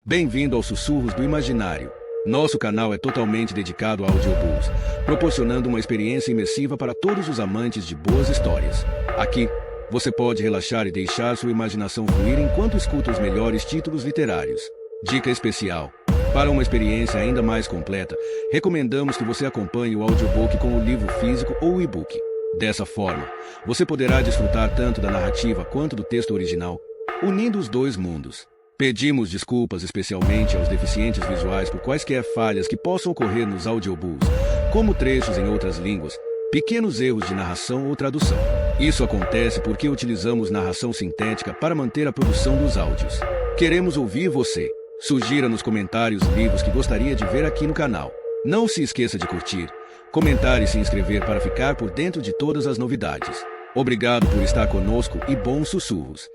Bem-vindo aos Sussurros do Imaginário. Nosso canal é totalmente dedicado a audiobooks, proporcionando uma experiência imersiva para todos os amantes de boas histórias. Aqui, você pode relaxar e deixar sua imaginação fluir enquanto escuta os melhores títulos literários. Dica especial: para uma experiência ainda mais completa, recomendamos que você acompanhe o audiobook com o livro físico ou o e-book. Dessa forma, você poderá desfrutar tanto da narrativa quanto do texto original, unindo os dois mundos. Pedimos desculpas especialmente aos deficientes visuais por quaisquer falhas que possam ocorrer nos audiobooks, como trechos em outras línguas, pequenos erros de narração ou tradução. Isso acontece porque utilizamos narração sintética para manter a produção dos áudios. Queremos ouvir você. Sugira nos comentários livros que gostaria de ver aqui no canal. Não se esqueça de curtir, comentar e se inscrever para ficar por dentro de todas as novidades. Obrigado por estar conosco e bons sussurros.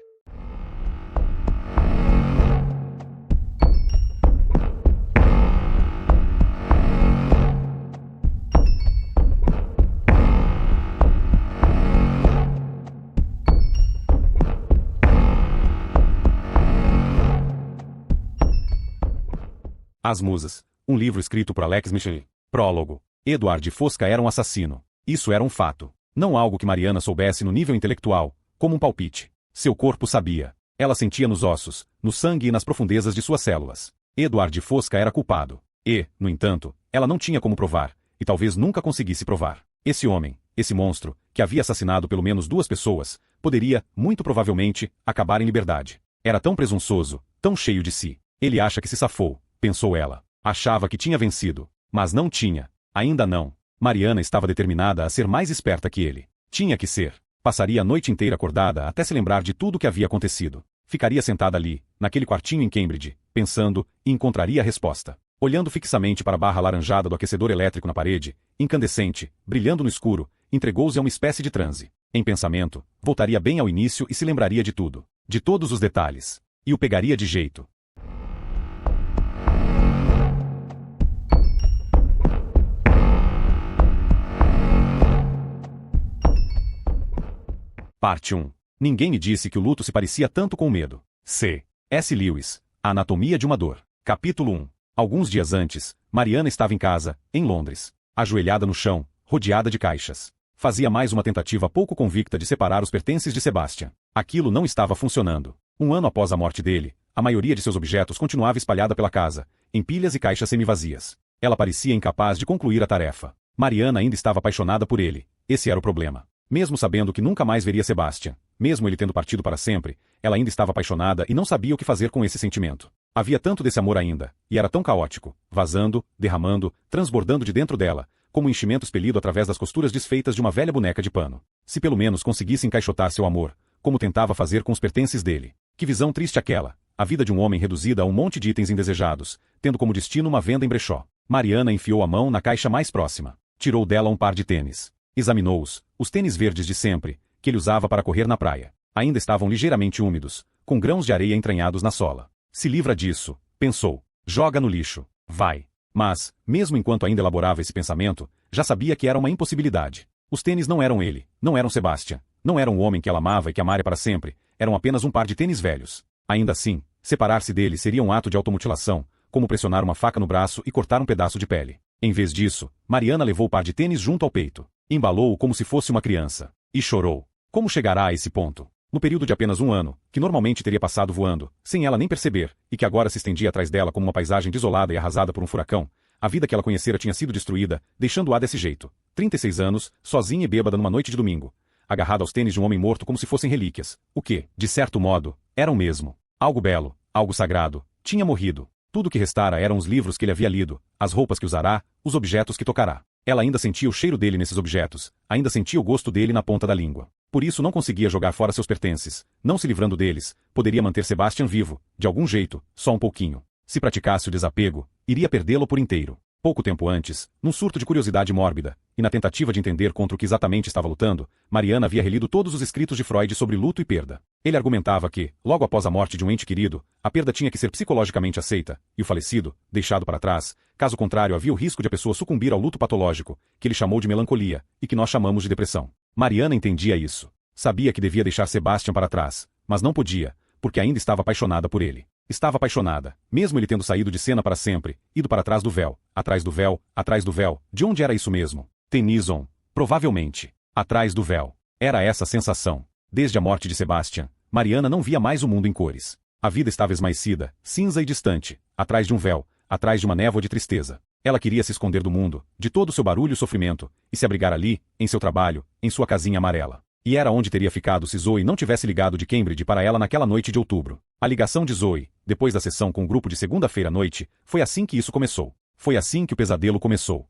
As Musas, um livro escrito por Alex Michelin. Prólogo. Edward Fosca era um assassino. Isso era um fato. Não algo que Mariana soubesse no nível intelectual, como um palpite. Seu corpo sabia. Ela sentia nos ossos, no sangue e nas profundezas de suas células. Edward Fosca era culpado. E, no entanto, ela não tinha como provar, e talvez nunca conseguisse provar. Esse homem, esse monstro, que havia assassinado pelo menos 2 pessoas, poderia, muito provavelmente, acabar em liberdade. Era tão presunçoso, tão cheio de si. Ele acha que se safou, pensou ela. Achava que tinha vencido, mas não tinha. Ainda não. Mariana estava determinada a ser mais esperta que ele. Tinha que ser. Passaria a noite inteira acordada até se lembrar de tudo o que havia acontecido. Ficaria sentada ali, naquele quartinho em Cambridge, pensando, e encontraria a resposta. Olhando fixamente para a barra alaranjada do aquecedor elétrico na parede, incandescente, brilhando no escuro, entregou-se a uma espécie de transe. Em pensamento, voltaria bem ao início e se lembraria de tudo. De todos os detalhes. E o pegaria de jeito. Parte 1. Ninguém me disse que o luto se parecia tanto com o medo. C. S. Lewis. A Anatomia de uma Dor. Capítulo 1. Alguns dias antes, Mariana estava em casa, em Londres, ajoelhada no chão, rodeada de caixas. Fazia mais uma tentativa pouco convicta de separar os pertences de Sebastian. Aquilo não estava funcionando. Um ano após a morte dele, a maioria de seus objetos continuava espalhada pela casa, em pilhas e caixas semivazias. Ela parecia incapaz de concluir a tarefa. Mariana ainda estava apaixonada por ele. Esse era o problema. Mesmo sabendo que nunca mais veria Sebastian, mesmo ele tendo partido para sempre, ela ainda estava apaixonada e não sabia o que fazer com esse sentimento. Havia tanto desse amor ainda, e era tão caótico, vazando, derramando, transbordando de dentro dela, como um enchimento expelido através das costuras desfeitas de uma velha boneca de pano. Se pelo menos conseguisse encaixotar seu amor, como tentava fazer com os pertences dele. Que visão triste aquela, a vida de um homem reduzida a um monte de itens indesejados, tendo como destino uma venda em brechó. Mariana enfiou a mão na caixa mais próxima. Tirou dela um par de tênis. Examinou-os, os tênis verdes de sempre, que ele usava para correr na praia. Ainda estavam ligeiramente úmidos, com grãos de areia entranhados na sola. Se livra disso, pensou. Joga no lixo. Vai. Mas, mesmo enquanto ainda elaborava esse pensamento, já sabia que era uma impossibilidade. Os tênis não eram ele, não eram Sebastian, não eram o homem que ela amava e que amaria para sempre, eram apenas um par de tênis velhos. Ainda assim, separar-se dele seria um ato de automutilação, como pressionar uma faca no braço e cortar um pedaço de pele. Em vez disso, Mariana levou o par de tênis junto ao peito. Embalou-o como se fosse uma criança. E chorou. Como chegará a esse ponto? No período de apenas um ano, que normalmente teria passado voando, sem ela nem perceber, e que agora se estendia atrás dela como uma paisagem desolada e arrasada por um furacão, a vida que ela conhecera tinha sido destruída, deixando-a desse jeito. 36 anos, sozinha e bêbada numa noite de domingo. Agarrada aos tênis de um homem morto como se fossem relíquias. O que, de certo modo, eram mesmo. Algo belo, algo sagrado. Tinha morrido. Tudo o que restara eram os livros que ele havia lido, as roupas que usará, os objetos que tocará. Ela ainda sentia o cheiro dele nesses objetos, ainda sentia o gosto dele na ponta da língua. Por isso não conseguia jogar fora seus pertences. Não se livrando deles, poderia manter Sebastian vivo, de algum jeito, só um pouquinho. Se praticasse o desapego, iria perdê-lo por inteiro. Pouco tempo antes, num surto de curiosidade mórbida, e na tentativa de entender contra o que exatamente estava lutando, Mariana havia relido todos os escritos de Freud sobre luto e perda. Ele argumentava que, logo após a morte de um ente querido, a perda tinha que ser psicologicamente aceita, e o falecido, deixado para trás, caso contrário havia o risco de a pessoa sucumbir ao luto patológico, que ele chamou de melancolia, e que nós chamamos de depressão. Mariana entendia isso. Sabia que devia deixar Sebastian para trás, mas não podia, porque ainda estava apaixonada por ele. Estava apaixonada, mesmo ele tendo saído de cena para sempre, ido para trás do véu, atrás do véu, atrás do véu. De onde era isso mesmo? Tennyson. Provavelmente. Atrás do véu. Era essa a sensação. Desde a morte de Sebastian, Mariana não via mais o mundo em cores. A vida estava esmaecida, cinza e distante, atrás de um véu, atrás de uma névoa de tristeza. Ela queria se esconder do mundo, de todo o seu barulho e sofrimento, e se abrigar ali, em seu trabalho, em sua casinha amarela. E era onde teria ficado se Zoe não tivesse ligado de Cambridge para ela naquela noite de outubro. A ligação de Zoe, depois da sessão com o grupo de segunda-feira à noite, foi assim que isso começou. Foi assim que o pesadelo começou.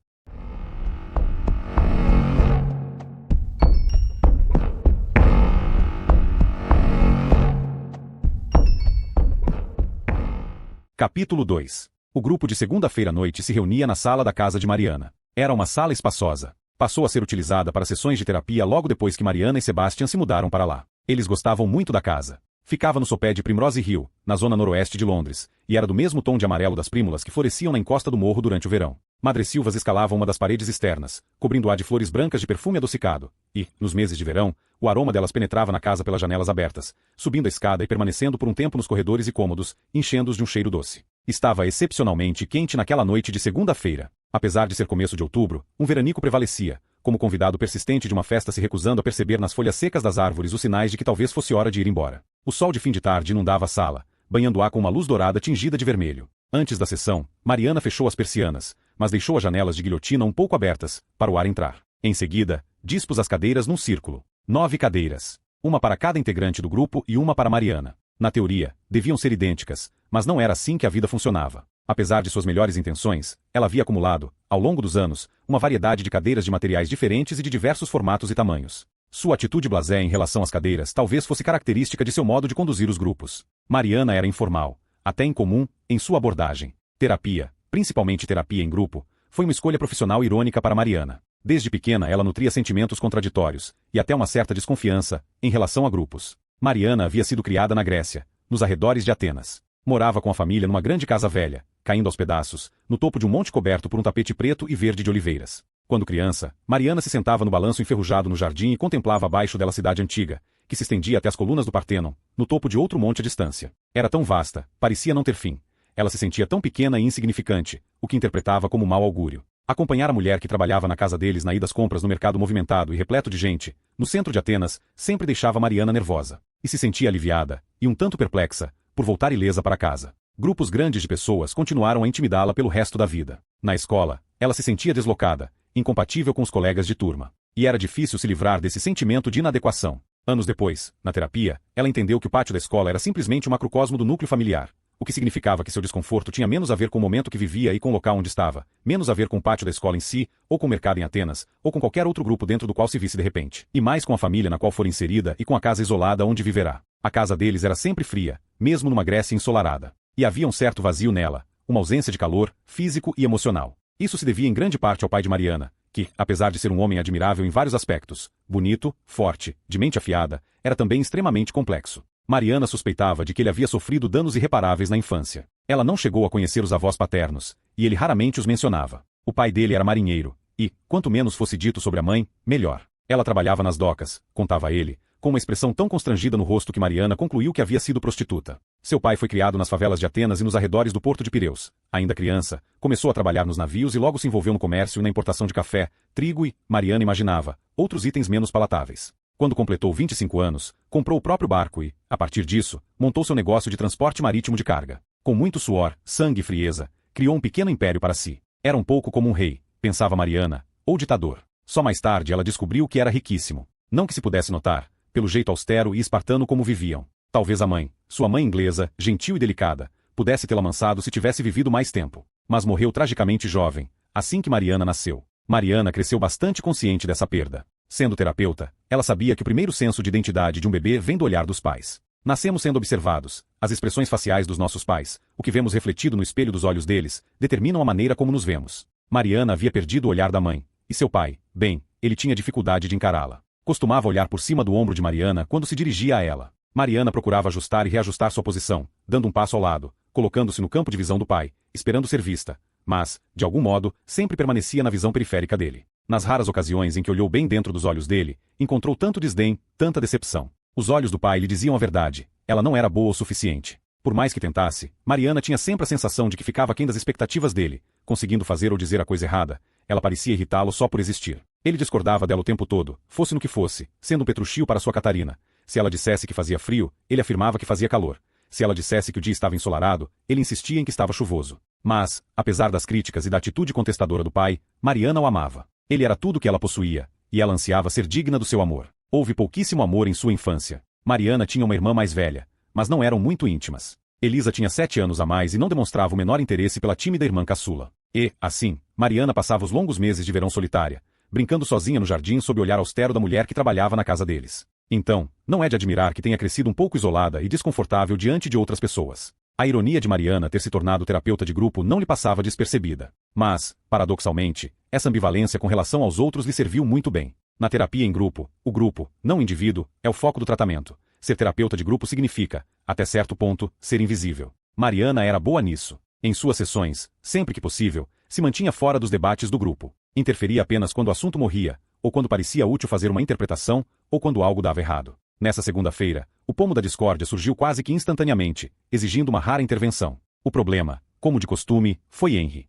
Capítulo 2. O grupo de segunda-feira à noite se reunia na sala da casa de Mariana. Era uma sala espaçosa. Passou a ser utilizada para sessões de terapia logo depois que Mariana e Sebastian se mudaram para lá. Eles gostavam muito da casa. Ficava no sopé de Primrose Hill, na zona noroeste de Londres, e era do mesmo tom de amarelo das prímulas que floresciam na encosta do morro durante o verão. Madressilvas escalavam uma das paredes externas, cobrindo-a de flores brancas de perfume adocicado, e, nos meses de verão, o aroma delas penetrava na casa pelas janelas abertas, subindo a escada e permanecendo por um tempo nos corredores e cômodos, enchendo-os de um cheiro doce. Estava excepcionalmente quente naquela noite de segunda-feira. Apesar de ser começo de outubro, um veranico prevalecia, como convidado persistente de uma festa se recusando a perceber nas folhas secas das árvores os sinais de que talvez fosse hora de ir embora. O sol de fim de tarde inundava a sala, banhando-a com uma luz dourada tingida de vermelho. Antes da sessão, Mariana fechou as persianas, mas deixou as janelas de guilhotina um pouco abertas, para o ar entrar. Em seguida, dispôs as cadeiras num círculo. 9 cadeiras. Uma para cada integrante do grupo e uma para Mariana. Na teoria, deviam ser idênticas, mas não era assim que a vida funcionava. Apesar de suas melhores intenções, ela havia acumulado, ao longo dos anos, uma variedade de cadeiras de materiais diferentes e de diversos formatos e tamanhos. Sua atitude blasé em relação às cadeiras talvez fosse característica de seu modo de conduzir os grupos. Mariana era informal, até incomum, em sua abordagem. Terapia, principalmente terapia em grupo, foi uma escolha profissional irônica para Mariana. Desde pequena ela nutria sentimentos contraditórios, e até uma certa desconfiança, em relação a grupos. Mariana havia sido criada na Grécia, nos arredores de Atenas. Morava com a família numa grande casa velha, caindo aos pedaços, no topo de um monte coberto por um tapete preto e verde de oliveiras. Quando criança, Mariana se sentava no balanço enferrujado no jardim e contemplava abaixo dela a cidade antiga, que se estendia até as colunas do Partenon, no topo de outro monte à distância. Era tão vasta, parecia não ter fim. Ela se sentia tão pequena e insignificante, o que interpretava como mau augúrio. Acompanhar a mulher que trabalhava na casa deles na ida às compras no mercado movimentado e repleto de gente, no centro de Atenas, sempre deixava Mariana nervosa. E se sentia aliviada, e um tanto perplexa, por voltar ilesa para casa. Grupos grandes de pessoas continuaram a intimidá-la pelo resto da vida. Na escola, ela se sentia deslocada, incompatível com os colegas de turma. E era difícil se livrar desse sentimento de inadequação. Anos depois, na terapia, ela entendeu que o pátio da escola era simplesmente um macrocosmo do núcleo familiar, o que significava que seu desconforto tinha menos a ver com o momento que vivia e com o local onde estava, menos a ver com o pátio da escola em si, ou com o mercado em Atenas, ou com qualquer outro grupo dentro do qual se visse de repente, e mais com a família na qual for inserida e com a casa isolada onde viverá. A casa deles era sempre fria, mesmo numa Grécia ensolarada. E havia um certo vazio nela, uma ausência de calor, físico e emocional. Isso se devia em grande parte ao pai de Mariana, que, apesar de ser um homem admirável em vários aspectos, bonito, forte, de mente afiada, era também extremamente complexo. Mariana suspeitava de que ele havia sofrido danos irreparáveis na infância. Ela não chegou a conhecer os avós paternos, e ele raramente os mencionava. O pai dele era marinheiro, e, quanto menos fosse dito sobre a mãe, melhor. Ela trabalhava nas docas, contava ele, com uma expressão tão constrangida no rosto que Mariana concluiu que havia sido prostituta. Seu pai foi criado nas favelas de Atenas e nos arredores do porto de Pireus. Ainda criança, começou a trabalhar nos navios e logo se envolveu no comércio e na importação de café, trigo e, Mariana imaginava, outros itens menos palatáveis. Quando completou 25 anos, comprou o próprio barco e, a partir disso, montou seu negócio de transporte marítimo de carga. Com muito suor, sangue e frieza, criou um pequeno império para si. Era um pouco como um rei, pensava Mariana, ou ditador. Só mais tarde ela descobriu que era riquíssimo. Não que se pudesse notar, pelo jeito austero e espartano como viviam. Talvez a mãe, sua mãe inglesa, gentil e delicada, pudesse tê-la amansado se tivesse vivido mais tempo. Mas morreu tragicamente jovem, assim que Mariana nasceu. Mariana cresceu bastante consciente dessa perda. Sendo terapeuta, ela sabia que o primeiro senso de identidade de um bebê vem do olhar dos pais. Nascemos sendo observados. As expressões faciais dos nossos pais, o que vemos refletido no espelho dos olhos deles, determinam a maneira como nos vemos. Mariana havia perdido o olhar da mãe, e seu pai, bem, ele tinha dificuldade de encará-la. Costumava olhar por cima do ombro de Mariana quando se dirigia a ela. Mariana procurava ajustar e reajustar sua posição, dando um passo ao lado, colocando-se no campo de visão do pai, esperando ser vista, mas, de algum modo, sempre permanecia na visão periférica dele. Nas raras ocasiões em que olhou bem dentro dos olhos dele, encontrou tanto desdém, tanta decepção. Os olhos do pai lhe diziam a verdade, ela não era boa o suficiente. Por mais que tentasse, Mariana tinha sempre a sensação de que ficava aquém das expectativas dele, conseguindo fazer ou dizer a coisa errada. Ela parecia irritá-lo só por existir. Ele discordava dela o tempo todo, fosse no que fosse, sendo um petruchio para sua Catarina. Se ela dissesse que fazia frio, ele afirmava que fazia calor. Se ela dissesse que o dia estava ensolarado, ele insistia em que estava chuvoso. Mas, apesar das críticas e da atitude contestadora do pai, Mariana o amava. Ele era tudo o que ela possuía, e ela ansiava ser digna do seu amor. Houve pouquíssimo amor em sua infância. Mariana tinha uma irmã mais velha, mas não eram muito íntimas. Elisa tinha 7 anos a mais e não demonstrava o menor interesse pela tímida irmã caçula. E, assim, Mariana passava os longos meses de verão solitária, brincando sozinha no jardim sob o olhar austero da mulher que trabalhava na casa deles. Então, não é de admirar que tenha crescido um pouco isolada e desconfortável diante de outras pessoas. A ironia de Mariana ter se tornado terapeuta de grupo não lhe passava despercebida. Mas, paradoxalmente, essa ambivalência com relação aos outros lhe serviu muito bem. Na terapia em grupo, o grupo, não o indivíduo, é o foco do tratamento. Ser terapeuta de grupo significa, até certo ponto, ser invisível. Mariana era boa nisso. Em suas sessões, sempre que possível, se mantinha fora dos debates do grupo. Interferia apenas quando o assunto morria, ou quando parecia útil fazer uma interpretação, ou quando algo dava errado. Nessa segunda-feira, o pomo da discórdia surgiu quase que instantaneamente, exigindo uma rara intervenção. O problema, como de costume, foi Henry.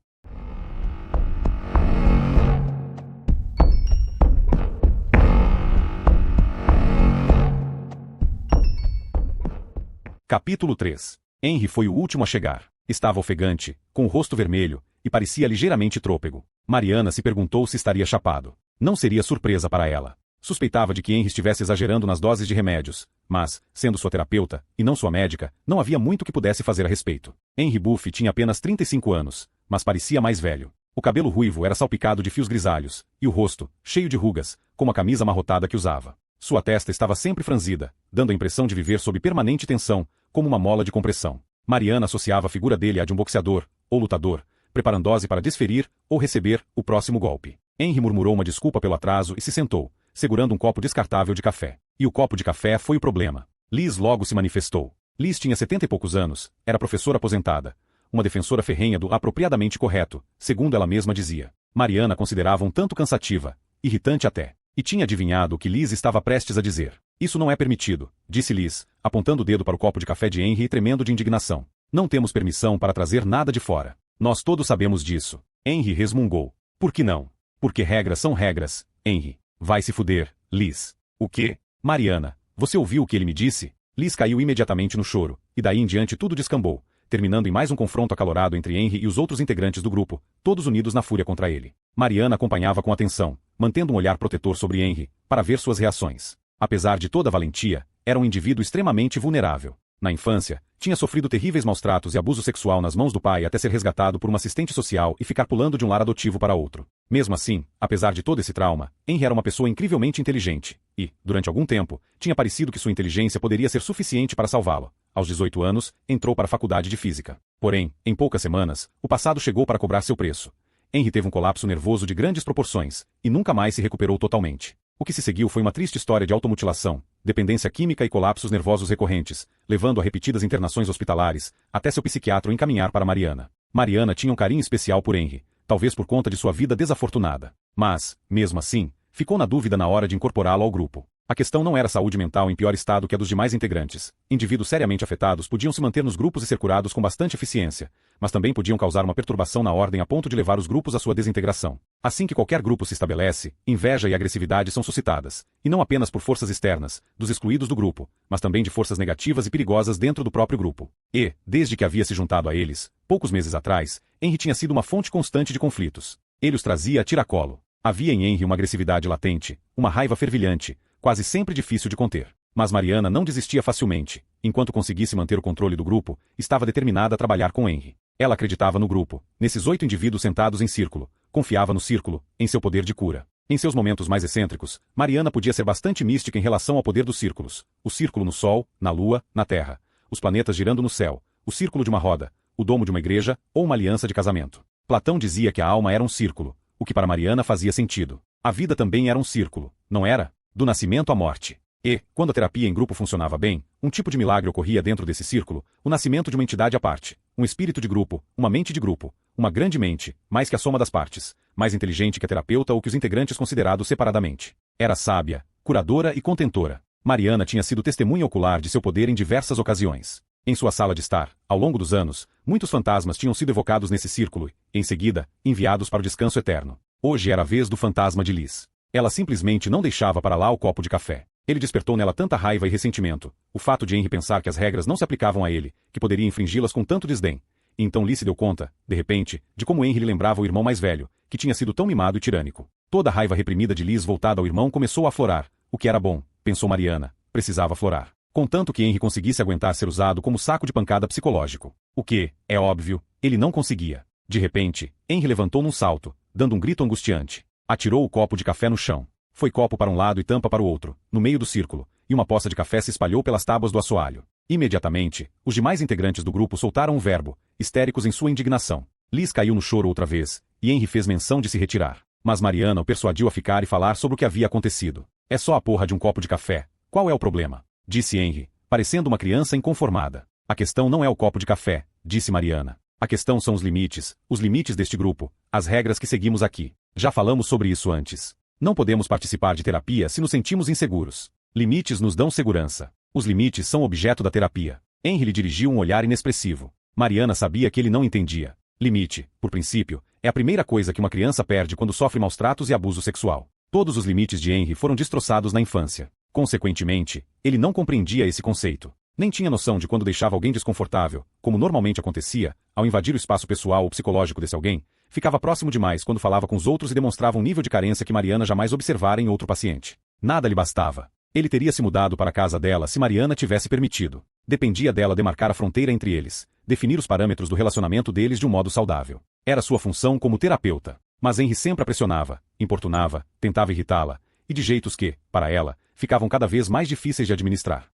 Capítulo 3. Henry foi o último a chegar. Estava ofegante, com o rosto vermelho, e parecia ligeiramente trôpego. Mariana se perguntou se estaria chapado. Não seria surpresa para ela. Suspeitava de que Henry estivesse exagerando nas doses de remédios, mas, sendo sua terapeuta, e não sua médica, não havia muito que pudesse fazer a respeito. Henry Buff tinha apenas 35 anos, mas parecia mais velho. O cabelo ruivo era salpicado de fios grisalhos, e o rosto, cheio de rugas, como a camisa amarrotada que usava. Sua testa estava sempre franzida, dando a impressão de viver sob permanente tensão, como uma mola de compressão. Mariana associava a figura dele à de um boxeador, ou lutador, preparando-se para desferir, ou receber, o próximo golpe. Henry murmurou uma desculpa pelo atraso e se sentou, segurando um copo descartável de café. E o copo de café foi o problema. Liz logo se manifestou. Liz tinha 70 e poucos anos, era professora aposentada, uma defensora ferrenha do apropriadamente correto, segundo ela mesma dizia. Mariana considerava um tanto cansativa, irritante até, e tinha adivinhado o que Liz estava prestes a dizer. Isso não é permitido, disse Liz, apontando o dedo para o copo de café de Henry e tremendo de indignação. Não temos permissão para trazer nada de fora. Nós todos sabemos disso. Henry resmungou. Por que não? Porque regras são regras, Henry. Vai se fuder, Liz. O quê? Mariana, você ouviu o que ele me disse? Liz caiu imediatamente no choro, e daí em diante tudo descambou, terminando em mais um confronto acalorado entre Henry e os outros integrantes do grupo, todos unidos na fúria contra ele. Mariana acompanhava com atenção, mantendo um olhar protetor sobre Henry, para ver suas reações. Apesar de toda a valentia, era um indivíduo extremamente vulnerável. Na infância, tinha sofrido terríveis maus-tratos e abuso sexual nas mãos do pai até ser resgatado por um assistente social e ficar pulando de um lar adotivo para outro. Mesmo assim, apesar de todo esse trauma, Henry era uma pessoa incrivelmente inteligente, e, durante algum tempo, tinha parecido que sua inteligência poderia ser suficiente para salvá-lo. Aos 18 anos, entrou para a faculdade de física. Porém, em poucas semanas, o passado chegou para cobrar seu preço. Henry teve um colapso nervoso de grandes proporções, e nunca mais se recuperou totalmente. O que se seguiu foi uma triste história de automutilação, dependência química e colapsos nervosos recorrentes, levando a repetidas internações hospitalares, até seu psiquiatra o encaminhar para Mariana. Mariana tinha um carinho especial por Henry, talvez por conta de sua vida desafortunada. Mas, mesmo assim, ficou na dúvida na hora de incorporá-lo ao grupo. A questão não era a saúde mental em pior estado que a dos demais integrantes. Indivíduos seriamente afetados podiam se manter nos grupos e ser curados com bastante eficiência, mas também podiam causar uma perturbação na ordem a ponto de levar os grupos à sua desintegração. Assim que qualquer grupo se estabelece, inveja e agressividade são suscitadas, e não apenas por forças externas, dos excluídos do grupo, mas também de forças negativas e perigosas dentro do próprio grupo. E, desde que havia se juntado a eles, poucos meses atrás, Henry tinha sido uma fonte constante de conflitos. Ele os trazia a tiracolo. Havia em Henry uma agressividade latente, uma raiva fervilhante, quase sempre difícil de conter. Mas Mariana não desistia facilmente. Enquanto conseguisse manter o controle do grupo, estava determinada a trabalhar com Henry. Ela acreditava no grupo, nesses 8 indivíduos sentados em círculo, confiava no círculo, em seu poder de cura. Em seus momentos mais excêntricos, Mariana podia ser bastante mística em relação ao poder dos círculos. O círculo no Sol, na Lua, na Terra. Os planetas girando no céu. O círculo de uma roda. O domo de uma igreja, ou uma aliança de casamento. Platão dizia que a alma era um círculo, o que para Mariana fazia sentido. A vida também era um círculo, não era? Do nascimento à morte. E, quando a terapia em grupo funcionava bem, um tipo de milagre ocorria dentro desse círculo, o nascimento de uma entidade à parte, um espírito de grupo, uma mente de grupo, uma grande mente, mais que a soma das partes, mais inteligente que a terapeuta ou que os integrantes considerados separadamente. Era sábia, curadora e contentora. Mariana tinha sido testemunha ocular de seu poder em diversas ocasiões. Em sua sala de estar, ao longo dos anos, muitos fantasmas tinham sido evocados nesse círculo e, em seguida, enviados para o descanso eterno. Hoje era a vez do fantasma de Liz. Ela simplesmente não deixava para lá o copo de café. Ele despertou nela tanta raiva e ressentimento, o fato de Henry pensar que as regras não se aplicavam a ele, que poderia infringi-las com tanto desdém. E então Liz se deu conta, de repente, de como Henry lhe lembrava o irmão mais velho, que tinha sido tão mimado e tirânico. Toda a raiva reprimida de Liz voltada ao irmão começou a aflorar, o que era bom, pensou Mariana, precisava aflorar. Contanto que Henry conseguisse aguentar ser usado como saco de pancada psicológico. O que, é óbvio, ele não conseguia. De repente, Henry levantou num salto, dando um grito angustiante. Atirou o copo de café no chão. Foi copo para um lado e tampa para o outro, no meio do círculo, e uma poça de café se espalhou pelas tábuas do assoalho. Imediatamente, os demais integrantes do grupo soltaram um verbo, histéricos em sua indignação. Liz caiu no choro outra vez, e Henry fez menção de se retirar. Mas Mariana o persuadiu a ficar e falar sobre o que havia acontecido. É só a porra de um copo de café. Qual é o problema? Disse Henry, parecendo uma criança inconformada. A questão não é o copo de café, disse Mariana. A questão são os limites deste grupo, as regras que seguimos aqui. Já falamos sobre isso antes. Não podemos participar de terapia se nos sentimos inseguros. Limites nos dão segurança. Os limites são objeto da terapia. Henry lhe dirigiu um olhar inexpressivo. Mariana sabia que ele não entendia. Limite, por princípio, é a primeira coisa que uma criança perde quando sofre maus tratos e abuso sexual. Todos os limites de Henry foram destroçados na infância. Consequentemente, ele não compreendia esse conceito. Nem tinha noção de quando deixava alguém desconfortável, como normalmente acontecia, ao invadir o espaço pessoal ou psicológico desse alguém, ficava próximo demais quando falava com os outros e demonstrava um nível de carência que Mariana jamais observara em outro paciente. Nada lhe bastava. Ele teria se mudado para a casa dela se Mariana tivesse permitido. Dependia dela demarcar a fronteira entre eles, definir os parâmetros do relacionamento deles de um modo saudável. Era sua função como terapeuta. Mas Henry sempre a pressionava, importunava, tentava irritá-la, e de jeitos que, para ela, ficavam cada vez mais difíceis de administrar.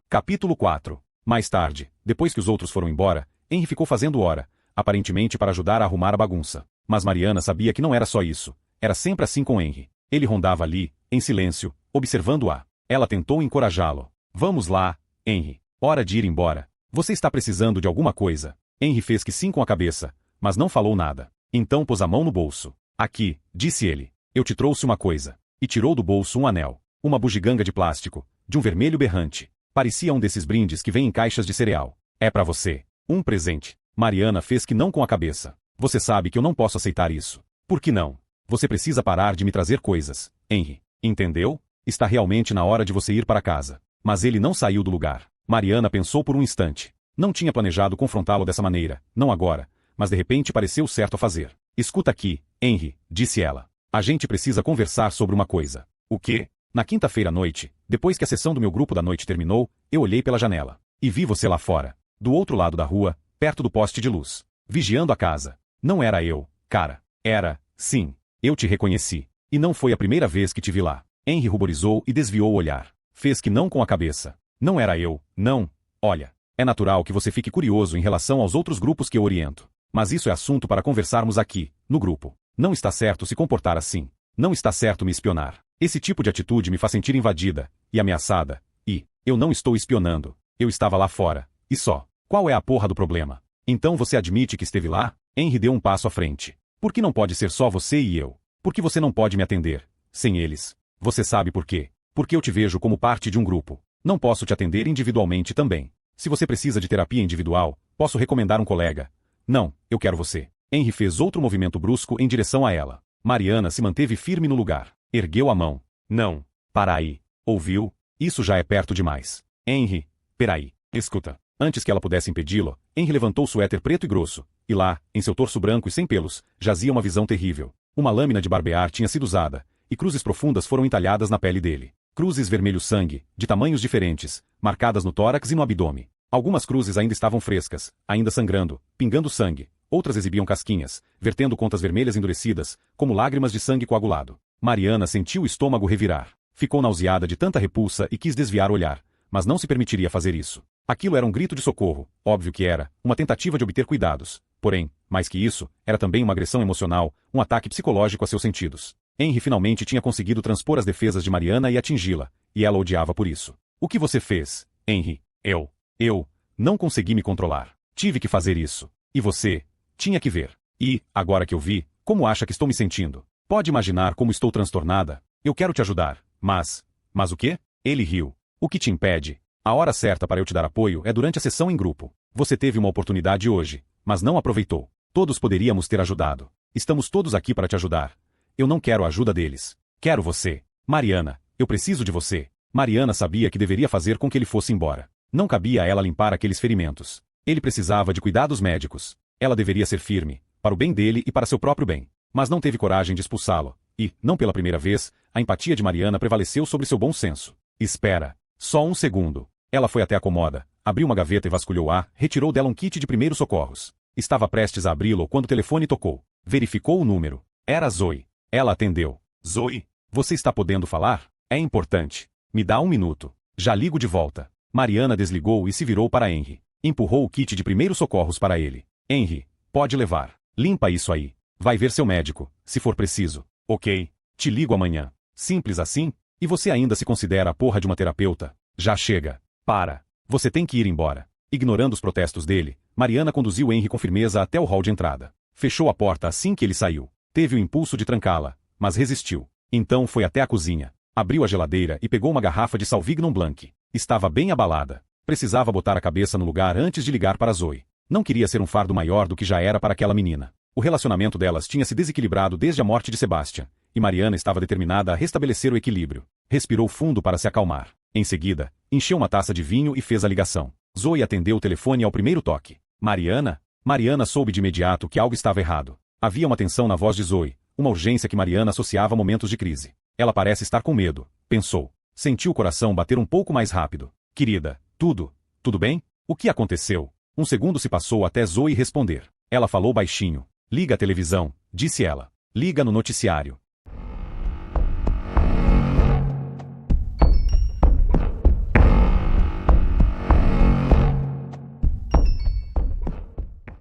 Capítulo 4. Mais tarde, depois que os outros foram embora, Henry ficou fazendo hora, aparentemente para ajudar a arrumar a bagunça. Mas Mariana sabia que não era só isso. Era sempre assim com Henry. Ele rondava ali, em silêncio, observando-a. Ela tentou encorajá-lo. Vamos lá, Henry. Hora de ir embora. Você está precisando de alguma coisa? Henry fez que sim com a cabeça, mas não falou nada. Então pôs a mão no bolso. Aqui, disse ele. Eu te trouxe uma coisa. E tirou do bolso um anel. Uma bugiganga de plástico, de um vermelho berrante. Parecia um desses brindes que vem em caixas de cereal. É para você. Um presente. Mariana fez que não com a cabeça. Você sabe que eu não posso aceitar isso. Por que não? Você precisa parar de me trazer coisas, Henry. Entendeu? Está realmente na hora de você ir para casa. Mas ele não saiu do lugar. Mariana pensou por um instante. Não tinha planejado confrontá-lo dessa maneira, não agora, mas de repente pareceu certo a fazer. Escuta aqui, Henry, disse ela. A gente precisa conversar sobre uma coisa. O quê? Na quinta-feira à noite, depois que a sessão do meu grupo da noite terminou, eu olhei pela janela. E vi você lá fora, do outro lado da rua, perto do poste de luz, vigiando a casa. Não era eu, cara. Era, sim. Eu te reconheci. E não foi a primeira vez que te vi lá. Henry ruborizou e desviou o olhar. Fez que não com a cabeça. Não era eu, não. Olha, é natural que você fique curioso em relação aos outros grupos que eu oriento. Mas isso é assunto para conversarmos aqui, no grupo. Não está certo se comportar assim. Não está certo me espionar. Esse tipo de atitude me faz sentir invadida e ameaçada. E eu não estou espionando. Eu estava lá fora. E só. Qual é a porra do problema? Então você admite que esteve lá? Henry deu um passo à frente. Por que não pode ser só você e eu? Por que você não pode me atender? Sem eles. Você sabe por quê? Porque eu te vejo como parte de um grupo. Não posso te atender individualmente também. Se você precisa de terapia individual, posso recomendar um colega. Não, eu quero você. Henry fez outro movimento brusco em direção a ela. Mariana se manteve firme no lugar. Ergueu a mão. Não. Para aí. Ouviu? Isso já é perto demais. Henry, peraí. Escuta. Antes que ela pudesse impedi-lo, Henry levantou o suéter preto e grosso. E lá, em seu torso branco e sem pelos, jazia uma visão terrível. Uma lâmina de barbear tinha sido usada, e cruzes profundas foram entalhadas na pele dele. Cruzes vermelho-sangue, de tamanhos diferentes, marcadas no tórax e no abdômen. Algumas cruzes ainda estavam frescas, ainda sangrando, pingando sangue. Outras exibiam casquinhas, vertendo contas vermelhas endurecidas, como lágrimas de sangue coagulado. Mariana sentiu o estômago revirar. Ficou nauseada de tanta repulsa e quis desviar o olhar, mas não se permitiria fazer isso. Aquilo era um grito de socorro, óbvio que era, uma tentativa de obter cuidados. Porém, mais que isso, era também uma agressão emocional, um ataque psicológico a seus sentidos. Henry finalmente tinha conseguido transpor as defesas de Mariana e atingi-la, e ela odiava por isso. O que você fez, Henry? Eu não consegui me controlar. Tive que fazer isso. E você? Tinha que ver. E, agora que eu vi, como acha que estou me sentindo? Pode imaginar como estou transtornada? Eu quero te ajudar, mas... Mas o quê? Ele riu. O que te impede? A hora certa para eu te dar apoio é durante a sessão em grupo. Você teve uma oportunidade hoje, mas não aproveitou. Todos poderíamos ter ajudado. Estamos todos aqui para te ajudar. Eu não quero a ajuda deles. Quero você. Mariana, eu preciso de você. Mariana sabia que deveria fazer com que ele fosse embora. Não cabia a ela limpar aqueles ferimentos. Ele precisava de cuidados médicos. Ela deveria ser firme, para o bem dele e para seu próprio bem. Mas não teve coragem de expulsá-lo. E, não pela primeira vez, a empatia de Mariana prevaleceu sobre seu bom senso. Espera. Só um segundo. Ela foi até a cômoda, abriu uma gaveta e vasculhou-a, retirou dela um kit de primeiros socorros. Estava prestes a abri-lo quando o telefone tocou. Verificou o número. Era Zoe. Ela atendeu. Zoe, você está podendo falar? É importante. Me dá um minuto. Já ligo de volta. Mariana desligou e se virou para Henry. Empurrou o kit de primeiros socorros para ele. Henry, pode levar. Limpa isso aí. Vai ver seu médico, se for preciso. Ok. Te ligo amanhã. Simples assim? E você ainda se considera a porra de uma terapeuta? Já chega. Para. Você tem que ir embora. Ignorando os protestos dele, Mariana conduziu Henry com firmeza até o hall de entrada. Fechou a porta assim que ele saiu. Teve o impulso de trancá-la, mas resistiu. Então foi até a cozinha. Abriu a geladeira e pegou uma garrafa de Sauvignon Blanc. Estava bem abalada. Precisava botar a cabeça no lugar antes de ligar para Zoe. Não queria ser um fardo maior do que já era para aquela menina. O relacionamento delas tinha se desequilibrado desde a morte de Sebastian, e Mariana estava determinada a restabelecer o equilíbrio. Respirou fundo para se acalmar. Em seguida, encheu uma taça de vinho e fez a ligação. Zoe atendeu o telefone ao primeiro toque. Mariana? Mariana soube de imediato que algo estava errado. Havia uma tensão na voz de Zoe, uma urgência que Mariana associava a momentos de crise. Ela parece estar com medo, pensou. Sentiu o coração bater um pouco mais rápido. Querida, tudo bem? O que aconteceu? Um segundo se passou até Zoe responder. Ela falou baixinho. Liga a televisão, disse ela. Liga no noticiário.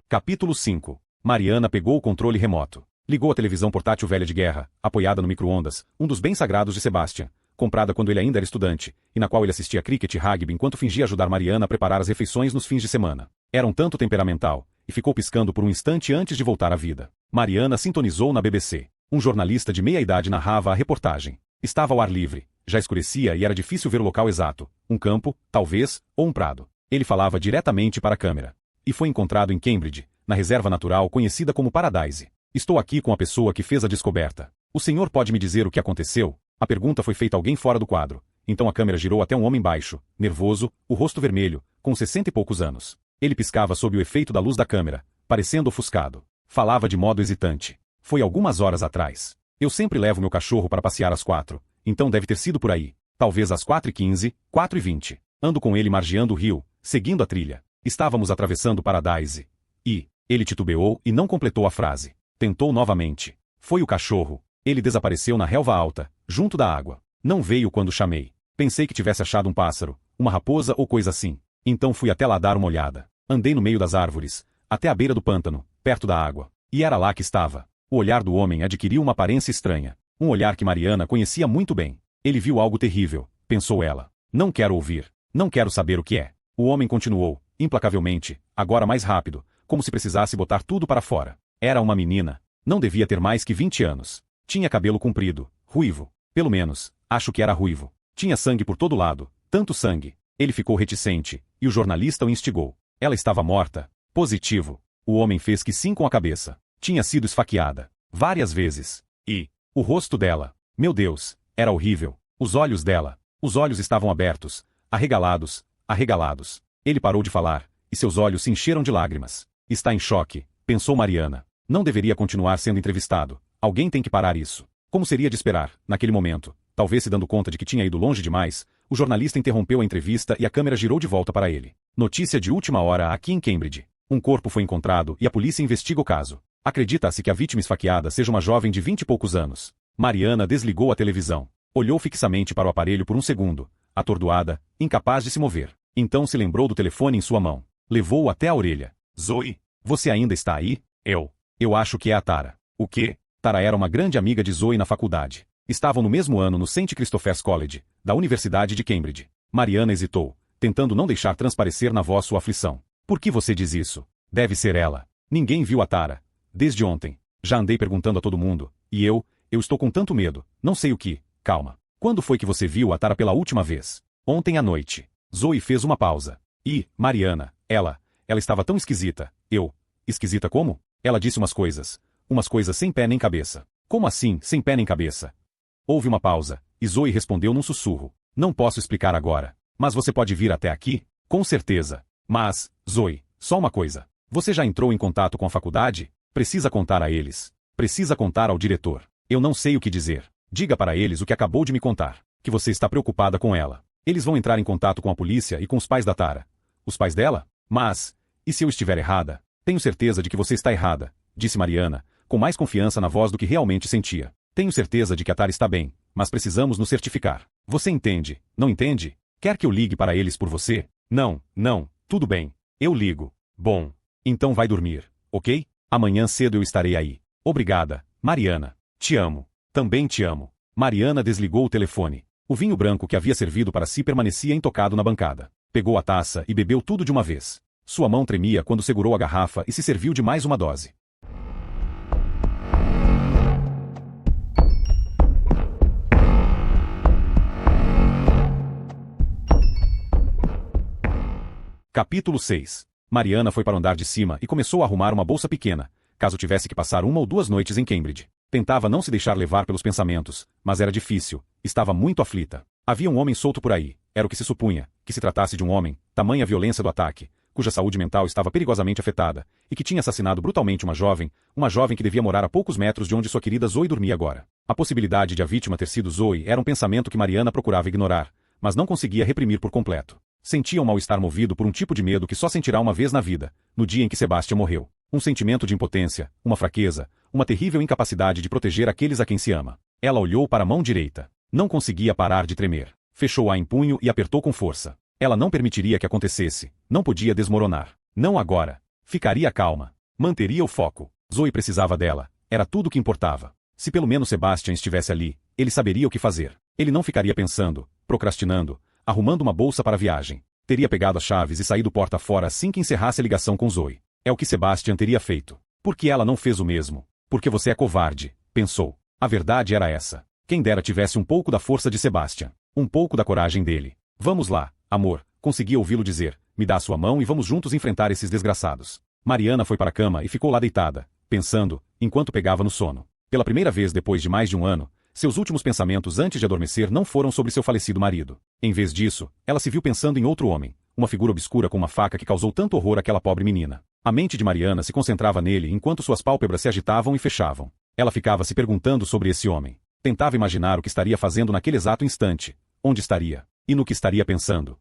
Capítulo 5. Mariana pegou o controle remoto. Ligou a televisão portátil velha de guerra, apoiada no micro-ondas, um dos bens sagrados de Sebastian, comprada quando ele ainda era estudante, e na qual ele assistia cricket e rugby enquanto fingia ajudar Mariana a preparar as refeições nos fins de semana. Era um tanto temperamental, e ficou piscando por um instante antes de voltar à vida. Mariana sintonizou na BBC. Um jornalista de meia-idade narrava a reportagem. Estava ao ar livre, já escurecia e era difícil ver o local exato. Um campo, talvez, ou um prado. Ele falava diretamente para a câmera. E foi encontrado em Cambridge, na reserva natural conhecida como Paradise. Estou aqui com a pessoa que fez a descoberta. O senhor pode me dizer o que aconteceu? A pergunta foi feita a alguém fora do quadro. Então a câmera girou até um homem baixo, nervoso, o rosto vermelho, com 60 e poucos anos. Ele piscava sob o efeito da luz da câmera, parecendo ofuscado. Falava de modo hesitante. Foi algumas horas atrás. Eu sempre levo meu cachorro para passear às 4, então deve ter sido por aí. Talvez às 4h15, 4h20. Ando com ele margeando o rio, seguindo a trilha. Estávamos atravessando Paradise. E ele titubeou e não completou a frase. Tentou novamente. Foi o cachorro. Ele desapareceu na relva alta, junto da água. Não veio quando chamei. Pensei que tivesse achado um pássaro, uma raposa ou coisa assim. Então fui até lá dar uma olhada. Andei no meio das árvores, até a beira do pântano, perto da água. E era lá que estava. O olhar do homem adquiriu uma aparência estranha. Um olhar que Mariana conhecia muito bem. Ele viu algo terrível, pensou ela. Não quero ouvir. Não quero saber o que é. O homem continuou, implacavelmente, agora mais rápido, como se precisasse botar tudo para fora. Era uma menina. Não devia ter mais que 20 anos. Tinha cabelo comprido, ruivo. Pelo menos, acho que era ruivo. Tinha sangue por todo lado, tanto sangue. Ele ficou reticente, e o jornalista o instigou. Ela estava morta. Positivo. O homem fez que sim com a cabeça. Tinha sido esfaqueada. Várias vezes. E o rosto dela. Meu Deus, era horrível. Os olhos dela. Os olhos estavam abertos. Arregalados. Arregalados. Ele parou de falar, e seus olhos se encheram de lágrimas. Está em choque, pensou Mariana. Não deveria continuar sendo entrevistado. Alguém tem que parar isso. Como seria de esperar, naquele momento, talvez se dando conta de que tinha ido longe demais, o jornalista interrompeu a entrevista e a câmera girou de volta para ele. Notícia de última hora aqui em Cambridge. Um corpo foi encontrado e a polícia investiga o caso. Acredita-se que a vítima esfaqueada seja uma jovem de 20 e poucos anos. Mariana desligou a televisão. Olhou fixamente para o aparelho por um segundo, atordoada, incapaz de se mover. Então se lembrou do telefone em sua mão. Levou-o até a orelha. Zoe, você ainda está aí? Eu acho que é a Tara. O quê? Tara era uma grande amiga de Zoe na faculdade. Estavam no mesmo ano no St. Christopher's College, da Universidade de Cambridge. Mariana hesitou, tentando não deixar transparecer na voz sua aflição. Por que você diz isso? Deve ser ela. Ninguém viu a Tara. Desde ontem. Já andei perguntando a todo mundo, e eu estou com tanto medo, não sei o que. Calma. Quando foi que você viu a Tara pela última vez? Ontem à noite. Zoe fez uma pausa. E, Mariana, ela estava tão esquisita. Esquisita como? Ela disse umas coisas sem pé nem cabeça. Como assim, sem pé nem cabeça? Houve uma pausa, e Zoe respondeu num sussurro. Não posso explicar agora. Mas você pode vir até aqui? Com certeza. Mas, Zoe, só uma coisa. Você já entrou em contato com a faculdade? Precisa contar a eles. Precisa contar ao diretor. Eu não sei o que dizer. Diga para eles o que acabou de me contar. Que você está preocupada com ela. Eles vão entrar em contato com a polícia e com os pais da Tara. Os pais dela? Mas, e se eu estiver errada? Tenho certeza de que você está errada, disse Mariana, com mais confiança na voz do que realmente sentia. Tenho certeza de que a Tara está bem, mas precisamos nos certificar. Você entende, não entende? Quer que eu ligue para eles por você? Não, tudo bem. Eu ligo. Bom. Então vai dormir, ok? Amanhã cedo eu estarei aí. Obrigada, Mariana. Te amo. Também te amo. Mariana desligou o telefone. O vinho branco que havia servido para si permanecia intocado na bancada. Pegou a taça e bebeu tudo de uma vez. Sua mão tremia quando segurou a garrafa e se serviu de mais uma dose. Capítulo 6. Mariana foi para o andar de cima e começou a arrumar uma bolsa pequena, caso tivesse que passar 1 ou 2 noites em Cambridge. Tentava não se deixar levar pelos pensamentos, mas era difícil, estava muito aflita. Havia um homem solto por aí, era o que se supunha, que se tratasse de um homem, tamanha violência do ataque, cuja saúde mental estava perigosamente afetada, e que tinha assassinado brutalmente uma jovem que devia morar a poucos metros de onde sua querida Zoe dormia agora. A possibilidade de a vítima ter sido Zoe era um pensamento que Mariana procurava ignorar, mas não conseguia reprimir por completo. Sentia um mal-estar movido por um tipo de medo que só sentirá uma vez na vida, no dia em que Sebastian morreu. Um sentimento de impotência, uma fraqueza, uma terrível incapacidade de proteger aqueles a quem se ama. Ela olhou para a mão direita. Não conseguia parar de tremer. Fechou-a em punho e apertou com força. Ela não permitiria que acontecesse. Não podia desmoronar. Não agora. Ficaria calma. Manteria o foco. Zoe precisava dela. Era tudo o que importava. Se pelo menos Sebastian estivesse ali, ele saberia o que fazer. Ele não ficaria pensando, procrastinando, arrumando uma bolsa para a viagem. Teria pegado as chaves e saído porta fora assim que encerrasse a ligação com Zoe. É o que Sebastian teria feito. Por que ela não fez o mesmo? Porque você é covarde, pensou. A verdade era essa. Quem dera tivesse um pouco da força de Sebastian. Um pouco da coragem dele. Vamos lá, amor, consegui ouvi-lo dizer. Me dá a sua mão e vamos juntos enfrentar esses desgraçados. Mariana foi para a cama e ficou lá deitada, pensando, enquanto pegava no sono. Pela primeira vez depois de mais de 1 ano, seus últimos pensamentos antes de adormecer não foram sobre seu falecido marido. Em vez disso, ela se viu pensando em outro homem, uma figura obscura com uma faca que causou tanto horror àquela pobre menina. A mente de Mariana se concentrava nele enquanto suas pálpebras se agitavam e fechavam. Ela ficava se perguntando sobre esse homem. Tentava imaginar o que estaria fazendo naquele exato instante, onde estaria, e no que estaria pensando.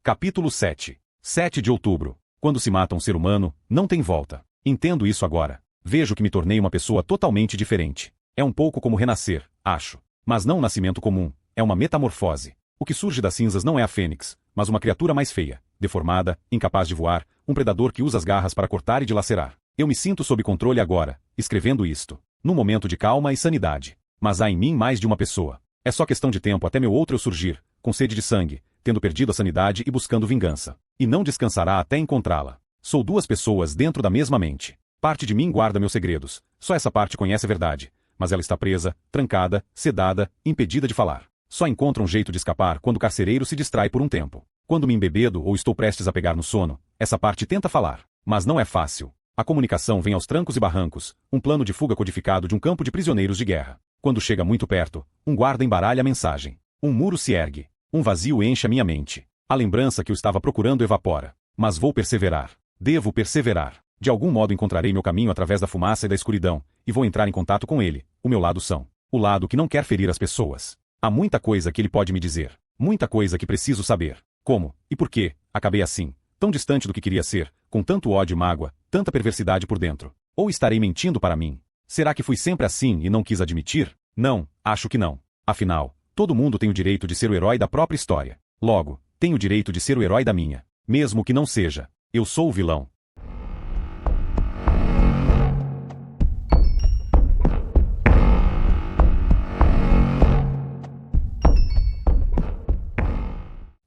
Capítulo 7. 7 de outubro. Quando se mata um ser humano, não tem volta. Entendo isso agora. Vejo que me tornei uma pessoa totalmente diferente. É um pouco como renascer, acho. Mas não um nascimento comum, é uma metamorfose. O que surge das cinzas não é a fênix, mas uma criatura mais feia, deformada, incapaz de voar, um predador que usa as garras para cortar e dilacerar. Eu me sinto sob controle agora, escrevendo isto. Num momento de calma e sanidade. Mas há em mim mais de uma pessoa. É só questão de tempo até meu outro eu surgir, com sede de sangue, tendo perdido a sanidade e buscando vingança. E não descansará até encontrá-la. Sou 2 pessoas dentro da mesma mente. Parte de mim guarda meus segredos. Só essa parte conhece a verdade. Mas ela está presa, trancada, sedada, impedida de falar. Só encontra um jeito de escapar quando o carcereiro se distrai por um tempo. Quando me embebedo ou estou prestes a pegar no sono, essa parte tenta falar. Mas não é fácil. A comunicação vem aos trancos e barrancos, um plano de fuga codificado de um campo de prisioneiros de guerra. Quando chega muito perto, um guarda embaralha a mensagem. Um muro se ergue. Um vazio enche a minha mente. A lembrança que eu estava procurando evapora. Mas vou perseverar. Devo perseverar. De algum modo encontrarei meu caminho através da fumaça e da escuridão, e vou entrar em contato com ele, o meu lado são. O lado que não quer ferir as pessoas. Há muita coisa que ele pode me dizer. Muita coisa que preciso saber. Como, e por que, acabei assim, tão distante do que queria ser, com tanto ódio e mágoa, tanta perversidade por dentro. Ou estarei mentindo para mim? Será que fui sempre assim e não quis admitir? Não, acho que não. Afinal, todo mundo tem o direito de ser o herói da própria história. Logo, tenho o direito de ser o herói da minha. Mesmo que não seja. Eu sou o vilão.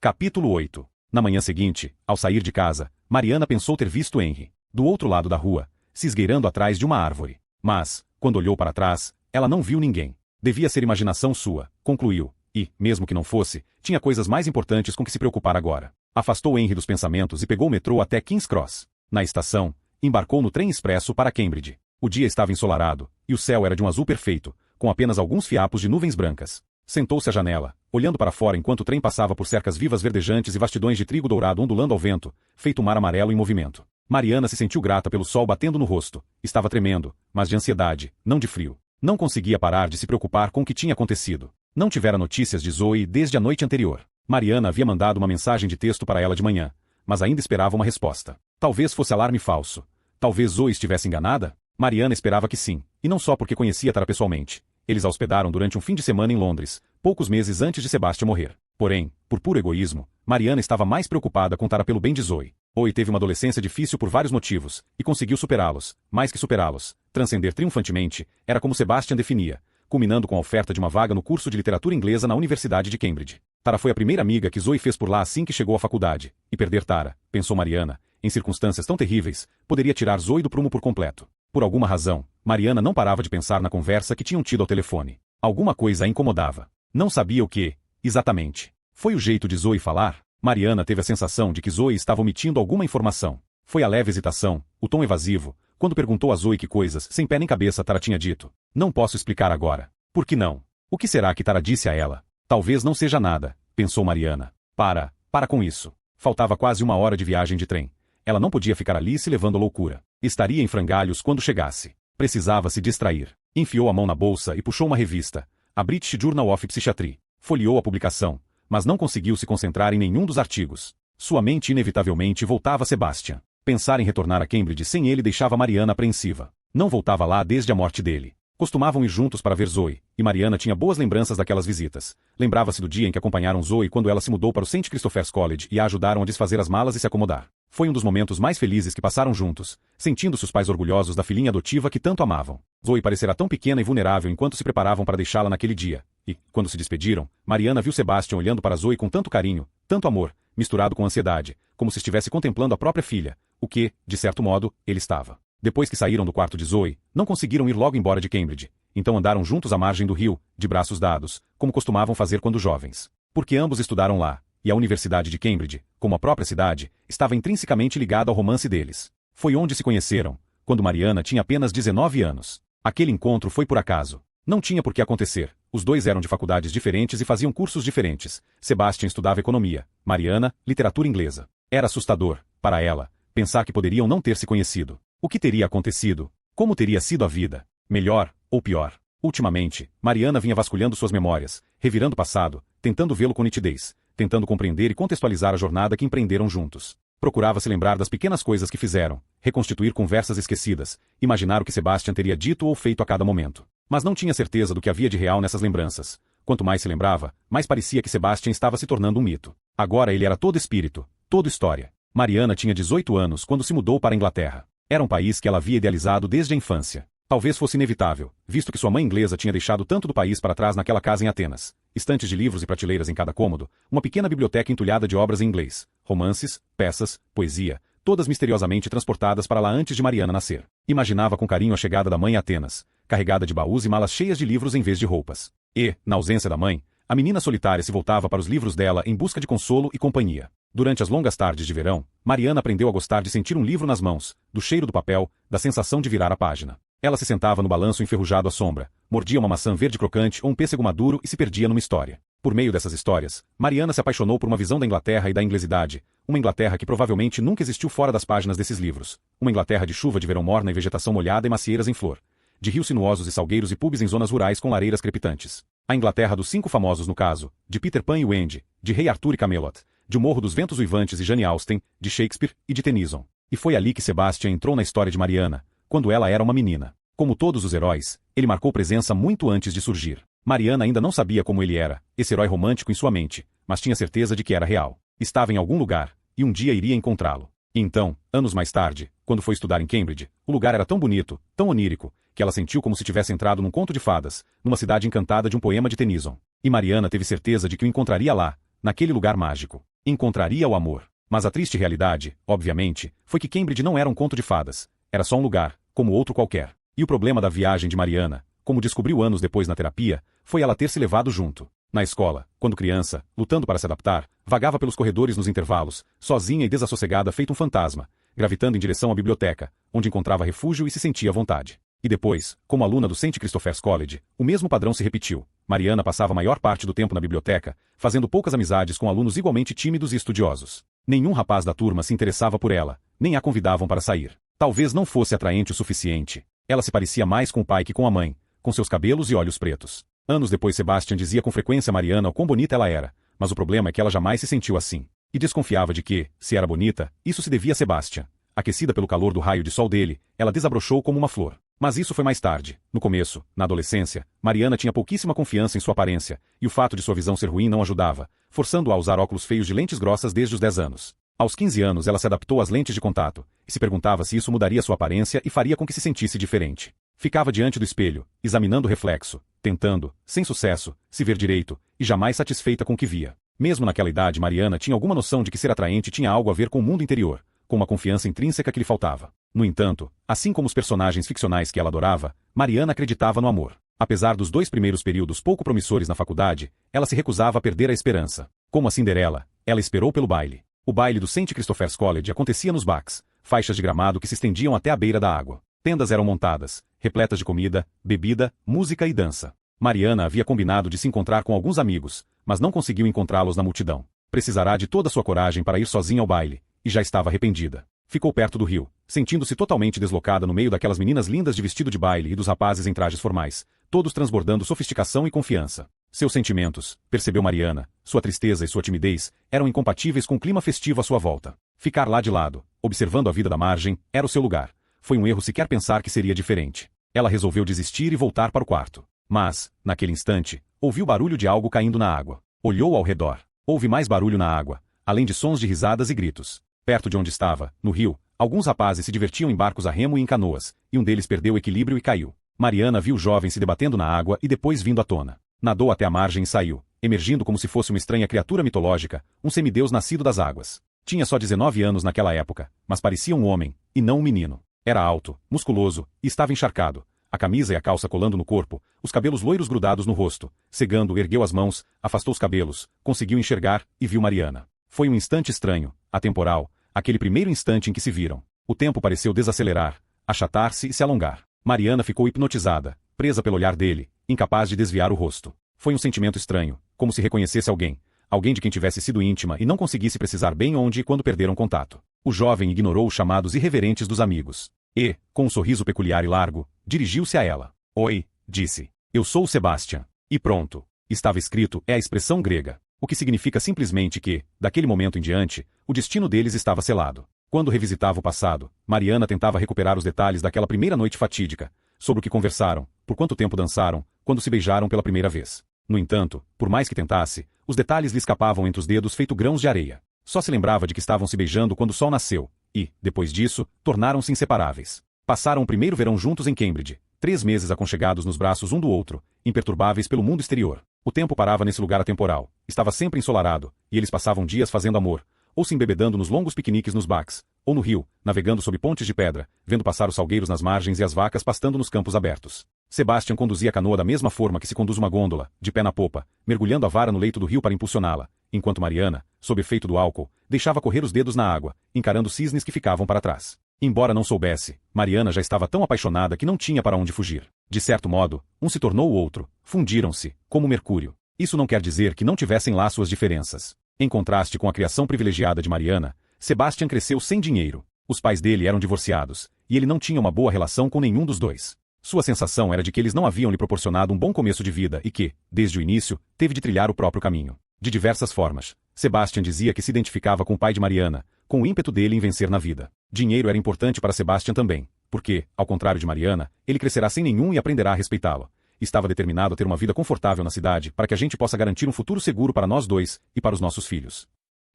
Capítulo 8. Na manhã seguinte, ao sair de casa, Mariana pensou ter visto Henry, do outro lado da rua, se esgueirando atrás de uma árvore. Mas, quando olhou para trás, ela não viu ninguém. Devia ser imaginação sua, concluiu, e, mesmo que não fosse, tinha coisas mais importantes com que se preocupar agora. Afastou Henry dos pensamentos e pegou o metrô até King's Cross. Na estação, embarcou no trem expresso para Cambridge. O dia estava ensolarado, e o céu era de um azul perfeito, com apenas alguns fiapos de nuvens brancas. Sentou-se à janela, olhando para fora enquanto o trem passava por cercas vivas verdejantes e vastidões de trigo dourado ondulando ao vento, feito um mar amarelo em movimento. Mariana se sentiu grata pelo sol batendo no rosto. Estava tremendo, mas de ansiedade, não de frio. Não conseguia parar de se preocupar com o que tinha acontecido. Não tivera notícias de Zoe desde a noite anterior. Mariana havia mandado uma mensagem de texto para ela de manhã, mas ainda esperava uma resposta. Talvez fosse alarme falso. Talvez Zoe estivesse enganada? Mariana esperava que sim, e não só porque conhecia Tara pessoalmente. Eles a hospedaram durante um fim de semana em Londres, poucos meses antes de Sebastian morrer. Porém, por puro egoísmo, Mariana estava mais preocupada com Tara pelo bem de Zoe. Zoe teve uma adolescência difícil por vários motivos, e conseguiu superá-los. Mais que superá-los, transcender triunfantemente, era como Sebastian definia, culminando com a oferta de uma vaga no curso de literatura inglesa na Universidade de Cambridge. Tara foi a primeira amiga que Zoe fez por lá assim que chegou à faculdade, e perder Tara, pensou Mariana, em circunstâncias tão terríveis, poderia tirar Zoe do prumo por completo. Por alguma razão, Mariana não parava de pensar na conversa que tinham tido ao telefone. Alguma coisa a incomodava. Não sabia o que, exatamente. Foi o jeito de Zoe falar? Mariana teve a sensação de que Zoe estava omitindo alguma informação. Foi a leve hesitação, o tom evasivo, quando perguntou a Zoe que coisas, sem pé nem cabeça, Tara tinha dito. Não posso explicar agora. Por que não? O que será que Tara disse a ela? Talvez não seja nada, pensou Mariana. Para com isso. Faltava quase 1 hora de viagem de trem. Ela não podia ficar ali se levando à loucura. Estaria em frangalhos quando chegasse. Precisava se distrair. Enfiou a mão na bolsa e puxou uma revista, a British Journal of Psychiatry. Folheou a publicação, mas não conseguiu se concentrar em nenhum dos artigos. Sua mente inevitavelmente voltava a Sebastian. Pensar em retornar a Cambridge sem ele deixava Mariana apreensiva. Não voltava lá desde a morte dele. Costumavam ir juntos para ver Zoe, e Mariana tinha boas lembranças daquelas visitas. Lembrava-se do dia em que acompanharam Zoe quando ela se mudou para o St. Christopher's College e a ajudaram a desfazer as malas e se acomodar. Foi um dos momentos mais felizes que passaram juntos, sentindo-se os pais orgulhosos da filhinha adotiva que tanto amavam. Zoe parecerá tão pequena e vulnerável enquanto se preparavam para deixá-la naquele dia. E, quando se despediram, Mariana viu Sebastian olhando para Zoe com tanto carinho, tanto amor, misturado com ansiedade, como se estivesse contemplando a própria filha, o que, de certo modo, ele estava. Depois que saíram do quarto de Zoe, não conseguiram ir logo embora de Cambridge. Então andaram juntos à margem do rio, de braços dados, como costumavam fazer quando jovens. Porque ambos estudaram lá, e a Universidade de Cambridge, como a própria cidade, estava intrinsecamente ligada ao romance deles. Foi onde se conheceram, quando Mariana tinha apenas 19 anos. Aquele encontro foi por acaso. Não tinha por que acontecer. Os dois eram de faculdades diferentes e faziam cursos diferentes. Sebastian estudava economia, Mariana, literatura inglesa. Era assustador, para ela, pensar que poderiam não ter se conhecido. O que teria acontecido? Como teria sido a vida? Melhor ou pior? Ultimamente, Mariana vinha vasculhando suas memórias, revirando o passado, tentando vê-lo com nitidez, tentando compreender e contextualizar a jornada que empreenderam juntos. Procurava se lembrar das pequenas coisas que fizeram, reconstituir conversas esquecidas, imaginar o que Sebastian teria dito ou feito a cada momento. Mas não tinha certeza do que havia de real nessas lembranças. Quanto mais se lembrava, mais parecia que Sebastian estava se tornando um mito. Agora ele era todo espírito, toda história. Mariana tinha 18 anos quando se mudou para a Inglaterra. Era um país que ela havia idealizado desde a infância. Talvez fosse inevitável, visto que sua mãe inglesa tinha deixado tanto do país para trás naquela casa em Atenas. Estantes de livros e prateleiras em cada cômodo, uma pequena biblioteca entulhada de obras em inglês, romances, peças, poesia, todas misteriosamente transportadas para lá antes de Mariana nascer. Imaginava com carinho a chegada da mãe a Atenas, carregada de baús e malas cheias de livros em vez de roupas. E, na ausência da mãe, a menina solitária se voltava para os livros dela em busca de consolo e companhia. Durante as longas tardes de verão, Mariana aprendeu a gostar de sentir um livro nas mãos, do cheiro do papel, da sensação de virar a página. Ela se sentava no balanço enferrujado à sombra, mordia uma maçã verde crocante ou um pêssego maduro e se perdia numa história. Por meio dessas histórias, Mariana se apaixonou por uma visão da Inglaterra e da inglesidade, uma Inglaterra que provavelmente nunca existiu fora das páginas desses livros. Uma Inglaterra de chuva de verão morna e vegetação molhada e macieiras em flor. De rios sinuosos e salgueiros e pubs em zonas rurais com lareiras crepitantes. A Inglaterra dos 5 famosos no caso, de Peter Pan e Wendy, de Rei Arthur e Camelot, de O Morro dos Ventos Uivantes e Jane Austen, de Shakespeare e de Tennyson. E foi ali que Sebastian entrou na história de Mariana, quando ela era uma menina. Como todos os heróis, ele marcou presença muito antes de surgir. Mariana ainda não sabia como ele era, esse herói romântico em sua mente, mas tinha certeza de que era real. Estava em algum lugar, e um dia iria encontrá-lo. E então, anos mais tarde, quando foi estudar em Cambridge, o lugar era tão bonito, tão onírico, que ela sentiu como se tivesse entrado num conto de fadas, numa cidade encantada de um poema de Tennyson. E Mariana teve certeza de que o encontraria lá, naquele lugar mágico. Encontraria o amor. Mas a triste realidade, obviamente, foi que Cambridge não era um conto de fadas. Era só um lugar, como outro qualquer. E o problema da viagem de Mariana, como descobriu anos depois na terapia, foi ela ter se levado junto. Na escola, quando criança, lutando para se adaptar, vagava pelos corredores nos intervalos, sozinha e desassossegada feito um fantasma, gravitando em direção à biblioteca, onde encontrava refúgio e se sentia à vontade. E depois, como aluna do St. Christopher's College, o mesmo padrão se repetiu. Mariana passava a maior parte do tempo na biblioteca, fazendo poucas amizades com alunos igualmente tímidos e estudiosos. Nenhum rapaz da turma se interessava por ela, nem a convidavam para sair. Talvez não fosse atraente o suficiente. Ela se parecia mais com o pai que com a mãe, com seus cabelos e olhos pretos. Anos depois Sebastian dizia com frequência a Mariana o quão bonita ela era, mas o problema é que ela jamais se sentiu assim. E desconfiava de que, se era bonita, isso se devia a Sebastian. Aquecida pelo calor do raio de sol dele, ela desabrochou como uma flor. Mas isso foi mais tarde. No começo, na adolescência, Mariana tinha pouquíssima confiança em sua aparência, e o fato de sua visão ser ruim não ajudava, forçando-a a usar óculos feios de lentes grossas desde os 10 anos. Aos 15 anos ela se adaptou às lentes de contato, e se perguntava se isso mudaria sua aparência e faria com que se sentisse diferente. Ficava diante do espelho, examinando o reflexo, tentando, sem sucesso, se ver direito, e jamais satisfeita com o que via. Mesmo naquela idade Mariana tinha alguma noção de que ser atraente tinha algo a ver com o mundo interior, com uma confiança intrínseca que lhe faltava. No entanto, assim como os personagens ficcionais que ela adorava, Mariana acreditava no amor. Apesar dos 2 primeiros períodos pouco promissores na faculdade, ela se recusava a perder a esperança. Como a Cinderela, ela esperou pelo baile. O baile do St. Christopher's College acontecia nos bacs, faixas de gramado que se estendiam até a beira da água. Tendas eram montadas, repletas de comida, bebida, música e dança. Mariana havia combinado de se encontrar com alguns amigos, mas não conseguiu encontrá-los na multidão. Precisará de toda sua coragem para ir sozinha ao baile, e já estava arrependida. Ficou perto do rio, sentindo-se totalmente deslocada no meio daquelas meninas lindas de vestido de baile e dos rapazes em trajes formais, todos transbordando sofisticação e confiança. Seus sentimentos, percebeu Mariana, sua tristeza e sua timidez, eram incompatíveis com o clima festivo à sua volta. Ficar lá de lado, observando a vida da margem, era o seu lugar. Foi um erro sequer pensar que seria diferente. Ela resolveu desistir e voltar para o quarto. Mas, naquele instante, ouviu barulho de algo caindo na água. Olhou ao redor. Houve mais barulho na água, além de sons de risadas e gritos. Perto de onde estava, no rio, alguns rapazes se divertiam em barcos a remo e em canoas, e um deles perdeu o equilíbrio e caiu. Mariana viu o jovem se debatendo na água e depois vindo à tona. Nadou até a margem e saiu, emergindo como se fosse uma estranha criatura mitológica, um semideus nascido das águas. Tinha só 19 anos naquela época, mas parecia um homem, e não um menino. Era alto, musculoso, e estava encharcado. A camisa e a calça colando no corpo, os cabelos loiros grudados no rosto. Cegando, ergueu as mãos, afastou os cabelos, conseguiu enxergar, e viu Mariana. Foi um instante estranho, atemporal, aquele primeiro instante em que se viram. O tempo pareceu desacelerar, achatar-se e se alongar. Mariana ficou hipnotizada, presa pelo olhar dele, incapaz de desviar o rosto. Foi um sentimento estranho, como se reconhecesse alguém, alguém de quem tivesse sido íntima e não conseguisse precisar bem onde e quando perderam contato. O jovem ignorou os chamados irreverentes dos amigos. E, com um sorriso peculiar e largo, dirigiu-se a ela. Oi, disse. Eu sou o Sebastian. E pronto. Estava escrito, é a expressão grega. O que significa simplesmente que, daquele momento em diante, o destino deles estava selado. Quando revisitava o passado, Mariana tentava recuperar os detalhes daquela primeira noite fatídica, sobre o que conversaram, por quanto tempo dançaram, quando se beijaram pela primeira vez. No entanto, por mais que tentasse, os detalhes lhe escapavam entre os dedos feito grãos de areia. Só se lembrava de que estavam se beijando quando o sol nasceu, e, depois disso, tornaram-se inseparáveis. Passaram o primeiro verão juntos em Cambridge, 3 meses aconchegados nos braços um do outro, imperturbáveis pelo mundo exterior. O tempo parava nesse lugar atemporal, estava sempre ensolarado, e eles passavam dias fazendo amor, ou se embebedando nos longos piqueniques nos bacs, ou no rio, navegando sob pontes de pedra, vendo passar os salgueiros nas margens e as vacas pastando nos campos abertos. Sebastian conduzia a canoa da mesma forma que se conduz uma gôndola, de pé na popa, mergulhando a vara no leito do rio para impulsioná-la, enquanto Mariana, sob efeito do álcool, deixava correr os dedos na água, encarando cisnes que ficavam para trás. Embora não soubesse, Mariana já estava tão apaixonada que não tinha para onde fugir. De certo modo, um se tornou o outro, fundiram-se, como mercúrio. Isso não quer dizer que não tivessem lá suas diferenças. Em contraste com a criação privilegiada de Mariana, Sebastian cresceu sem dinheiro. Os pais dele eram divorciados, e ele não tinha uma boa relação com nenhum dos dois. Sua sensação era de que eles não haviam lhe proporcionado um bom começo de vida e que, desde o início, teve de trilhar o próprio caminho. De diversas formas, Sebastian dizia que se identificava com o pai de Mariana, com o ímpeto dele em vencer na vida. Dinheiro era importante para Sebastian também, porque, ao contrário de Mariana, ele crescerá sem nenhum e aprenderá a respeitá-lo. Estava determinado a ter uma vida confortável na cidade para que a gente possa garantir um futuro seguro para nós dois e para os nossos filhos.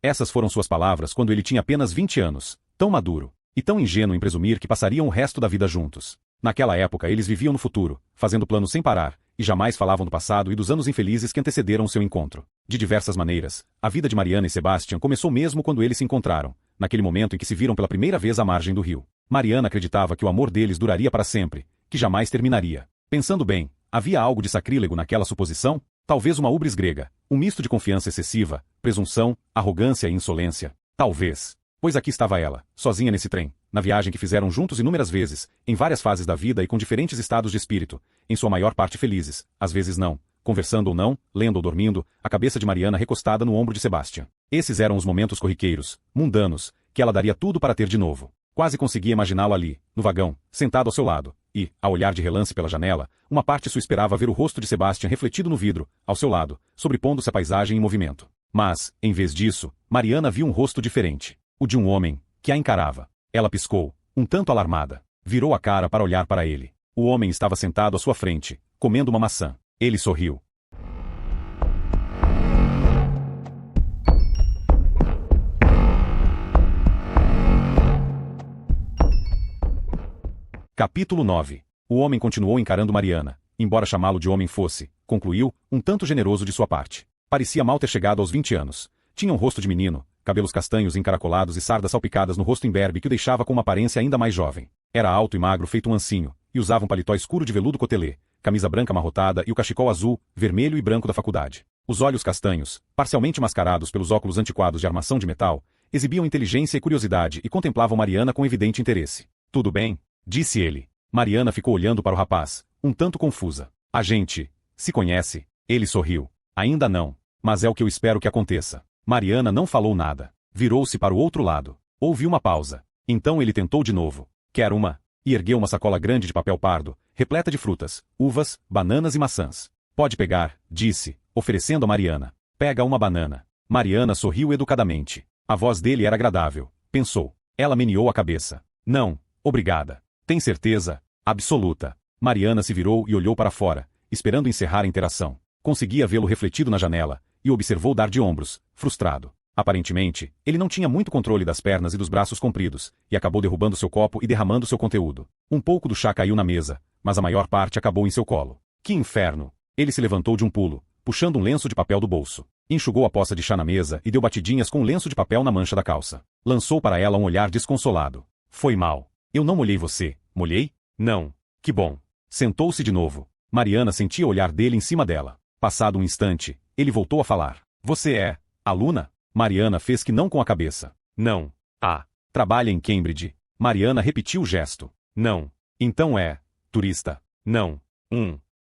Essas foram suas palavras quando ele tinha apenas 20 anos, tão maduro, e tão ingênuo em presumir que passariam o resto da vida juntos. Naquela época eles viviam no futuro, fazendo planos sem parar, e jamais falavam do passado e dos anos infelizes que antecederam seu encontro. De diversas maneiras, a vida de Mariana e Sebastian começou mesmo quando eles se encontraram, naquele momento em que se viram pela primeira vez à margem do rio. Mariana acreditava que o amor deles duraria para sempre, que jamais terminaria. Pensando bem, havia algo de sacrílego naquela suposição? Talvez uma ubris grega, um misto de confiança excessiva, presunção, arrogância e insolência. Talvez. Pois aqui estava ela, sozinha nesse trem, na viagem que fizeram juntos inúmeras vezes, em várias fases da vida e com diferentes estados de espírito, em sua maior parte felizes, às vezes não, conversando ou não, lendo ou dormindo, a cabeça de Mariana recostada no ombro de Sebastian. Esses eram os momentos corriqueiros, mundanos, que ela daria tudo para ter de novo. Quase conseguia imaginá-lo ali, no vagão, sentado ao seu lado, e, a olhar de relance pela janela, uma parte sua esperava ver o rosto de Sebastian refletido no vidro, ao seu lado, sobrepondo-se à paisagem em movimento. Mas, em vez disso, Mariana viu um rosto diferente. O de um homem, que a encarava. Ela piscou, um tanto alarmada. Virou a cara para olhar para ele. O homem estava sentado à sua frente, comendo uma maçã. Ele sorriu. Capítulo 9. O homem continuou encarando Mariana, embora chamá-lo de homem fosse, concluiu, um tanto generoso de sua parte. Parecia mal ter chegado aos 20 anos. Tinha um rosto de menino, cabelos castanhos encaracolados e sardas salpicadas no rosto imberbe que o deixava com uma aparência ainda mais jovem. Era alto e magro feito um ancinho, e usava um paletó escuro de veludo cotelê, camisa branca amarrotada e o cachecol azul, vermelho e branco da faculdade. Os olhos castanhos, parcialmente mascarados pelos óculos antiquados de armação de metal, exibiam inteligência e curiosidade e contemplavam Mariana com evidente interesse. Tudo bem? Disse ele. Mariana ficou olhando para o rapaz, um tanto confusa. A gente se conhece? Ele sorriu. Ainda não, mas é o que eu espero que aconteça. Mariana não falou nada. Virou-se para o outro lado. Houve uma pausa. Então ele tentou de novo. Quer uma? E ergueu uma sacola grande de papel pardo, repleta de frutas, uvas, bananas e maçãs. Pode pegar, disse, oferecendo a Mariana. Pega uma banana. Mariana sorriu educadamente. A voz dele era agradável. Pensou. Ela meneou a cabeça. Não, obrigada. Tem certeza? Absoluta. Mariana se virou e olhou para fora, esperando encerrar a interação. Conseguia vê-lo refletido na janela, e o observou dar de ombros, frustrado. Aparentemente, ele não tinha muito controle das pernas e dos braços compridos, e acabou derrubando seu copo e derramando seu conteúdo. Um pouco do chá caiu na mesa, mas a maior parte acabou em seu colo. Que inferno! Ele se levantou de um pulo, puxando um lenço de papel do bolso. Enxugou a poça de chá na mesa e deu batidinhas com um lenço de papel na mancha da calça. Lançou para ela um olhar desconsolado. Foi mal. Eu não molhei você. Molhei? Não. Que bom. Sentou-se de novo. Mariana sentia o olhar dele em cima dela. Passado um instante, ele voltou a falar. Você é aluna? Mariana fez que não com a cabeça. Não. Ah. Trabalha em Cambridge. Mariana repetiu o gesto. Não. Então é turista. Não.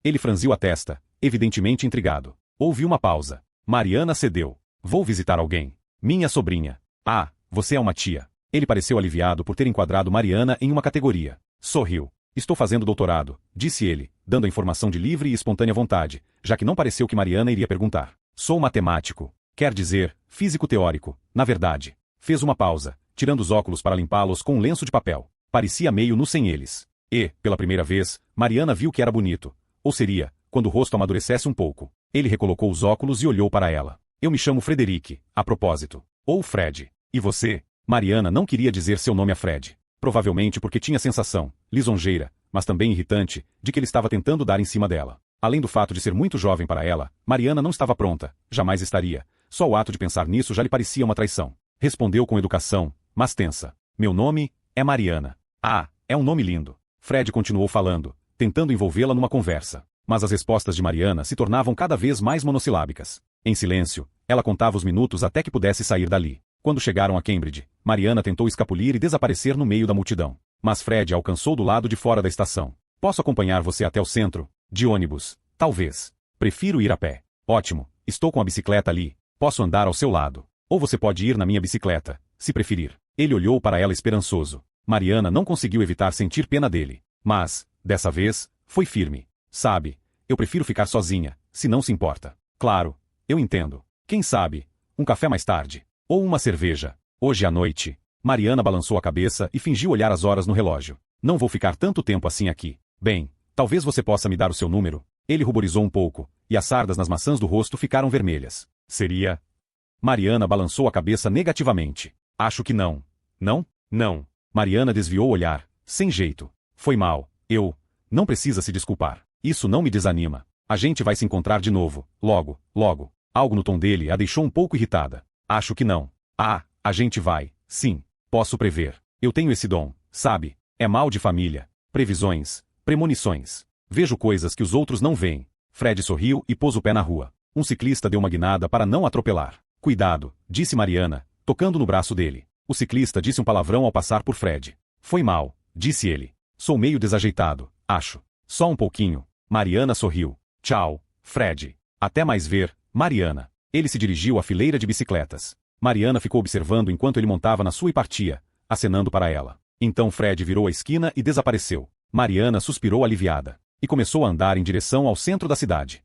Ele franziu a testa, evidentemente intrigado. Houve uma pausa. Mariana cedeu. Vou visitar alguém. Minha sobrinha. Ah, você é uma tia. Ele pareceu aliviado por ter enquadrado Mariana em uma categoria. Sorriu. Estou fazendo doutorado, disse ele, dando a informação de livre e espontânea vontade, já que não pareceu que Mariana iria perguntar. Sou matemático. Quer dizer, físico teórico, na verdade. Fez uma pausa, tirando os óculos para limpá-los com um lenço de papel. Parecia meio nu sem eles. E, pela primeira vez, Mariana viu que era bonito. Ou seria, quando o rosto amadurecesse um pouco. Ele recolocou os óculos e olhou para ela. Eu me chamo Frederic, a propósito. Ou Fred. E você? Mariana não queria dizer seu nome a Fred. Provavelmente porque tinha a sensação, lisonjeira, mas também irritante, de que ele estava tentando dar em cima dela. Além do fato de ser muito jovem para ela, Mariana não estava pronta, jamais estaria. Só o ato de pensar nisso já lhe parecia uma traição. Respondeu com educação, mas tensa. Meu nome é Mariana. Ah, é um nome lindo. Fred continuou falando, tentando envolvê-la numa conversa. Mas as respostas de Mariana se tornavam cada vez mais monossilábicas. Em silêncio, ela contava os minutos até que pudesse sair dali. Quando chegaram a Cambridge, Mariana tentou escapulir e desaparecer no meio da multidão. Mas Fred a alcançou do lado de fora da estação. Posso acompanhar você até o centro? De ônibus? Talvez. Prefiro ir a pé. Ótimo, estou com a bicicleta ali. Posso andar ao seu lado. Ou você pode ir na minha bicicleta, se preferir. Ele olhou para ela esperançoso. Mariana não conseguiu evitar sentir pena dele. Mas, dessa vez, foi firme. Sabe, eu prefiro ficar sozinha, se não se importa. Claro, eu entendo. Quem sabe, um café mais tarde. Ou uma cerveja. Hoje à noite. Mariana balançou a cabeça e fingiu olhar as horas no relógio. Não vou ficar tanto tempo assim aqui. Bem, talvez você possa me dar o seu número. Ele ruborizou um pouco, e as sardas nas maçãs do rosto ficaram vermelhas. Seria? Mariana balançou a cabeça negativamente. Acho que não. Não? Não. Mariana desviou o olhar, sem jeito. Foi mal. Não precisa se desculpar. Isso não me desanima. A gente vai se encontrar de novo, logo, logo. Algo no tom dele a deixou um pouco irritada. Acho que não. Ah, a gente vai, sim. Posso prever. Eu tenho esse dom, sabe? É mal de família. Previsões, premonições. Vejo coisas que os outros não veem. Fred sorriu e pôs o pé na rua. Um ciclista deu uma guinada para não atropelar. Cuidado, disse Mariana, tocando no braço dele. O ciclista disse um palavrão ao passar por Fred. Foi mal, disse ele. Sou meio desajeitado, acho. Só um pouquinho. Mariana sorriu. Tchau, Fred. Até mais ver, Mariana. Ele se dirigiu à fileira de bicicletas. Mariana ficou observando enquanto ele montava na sua e partia, acenando para ela. Então Fred virou a esquina e desapareceu. Mariana suspirou aliviada. E começou a andar em direção ao centro da cidade.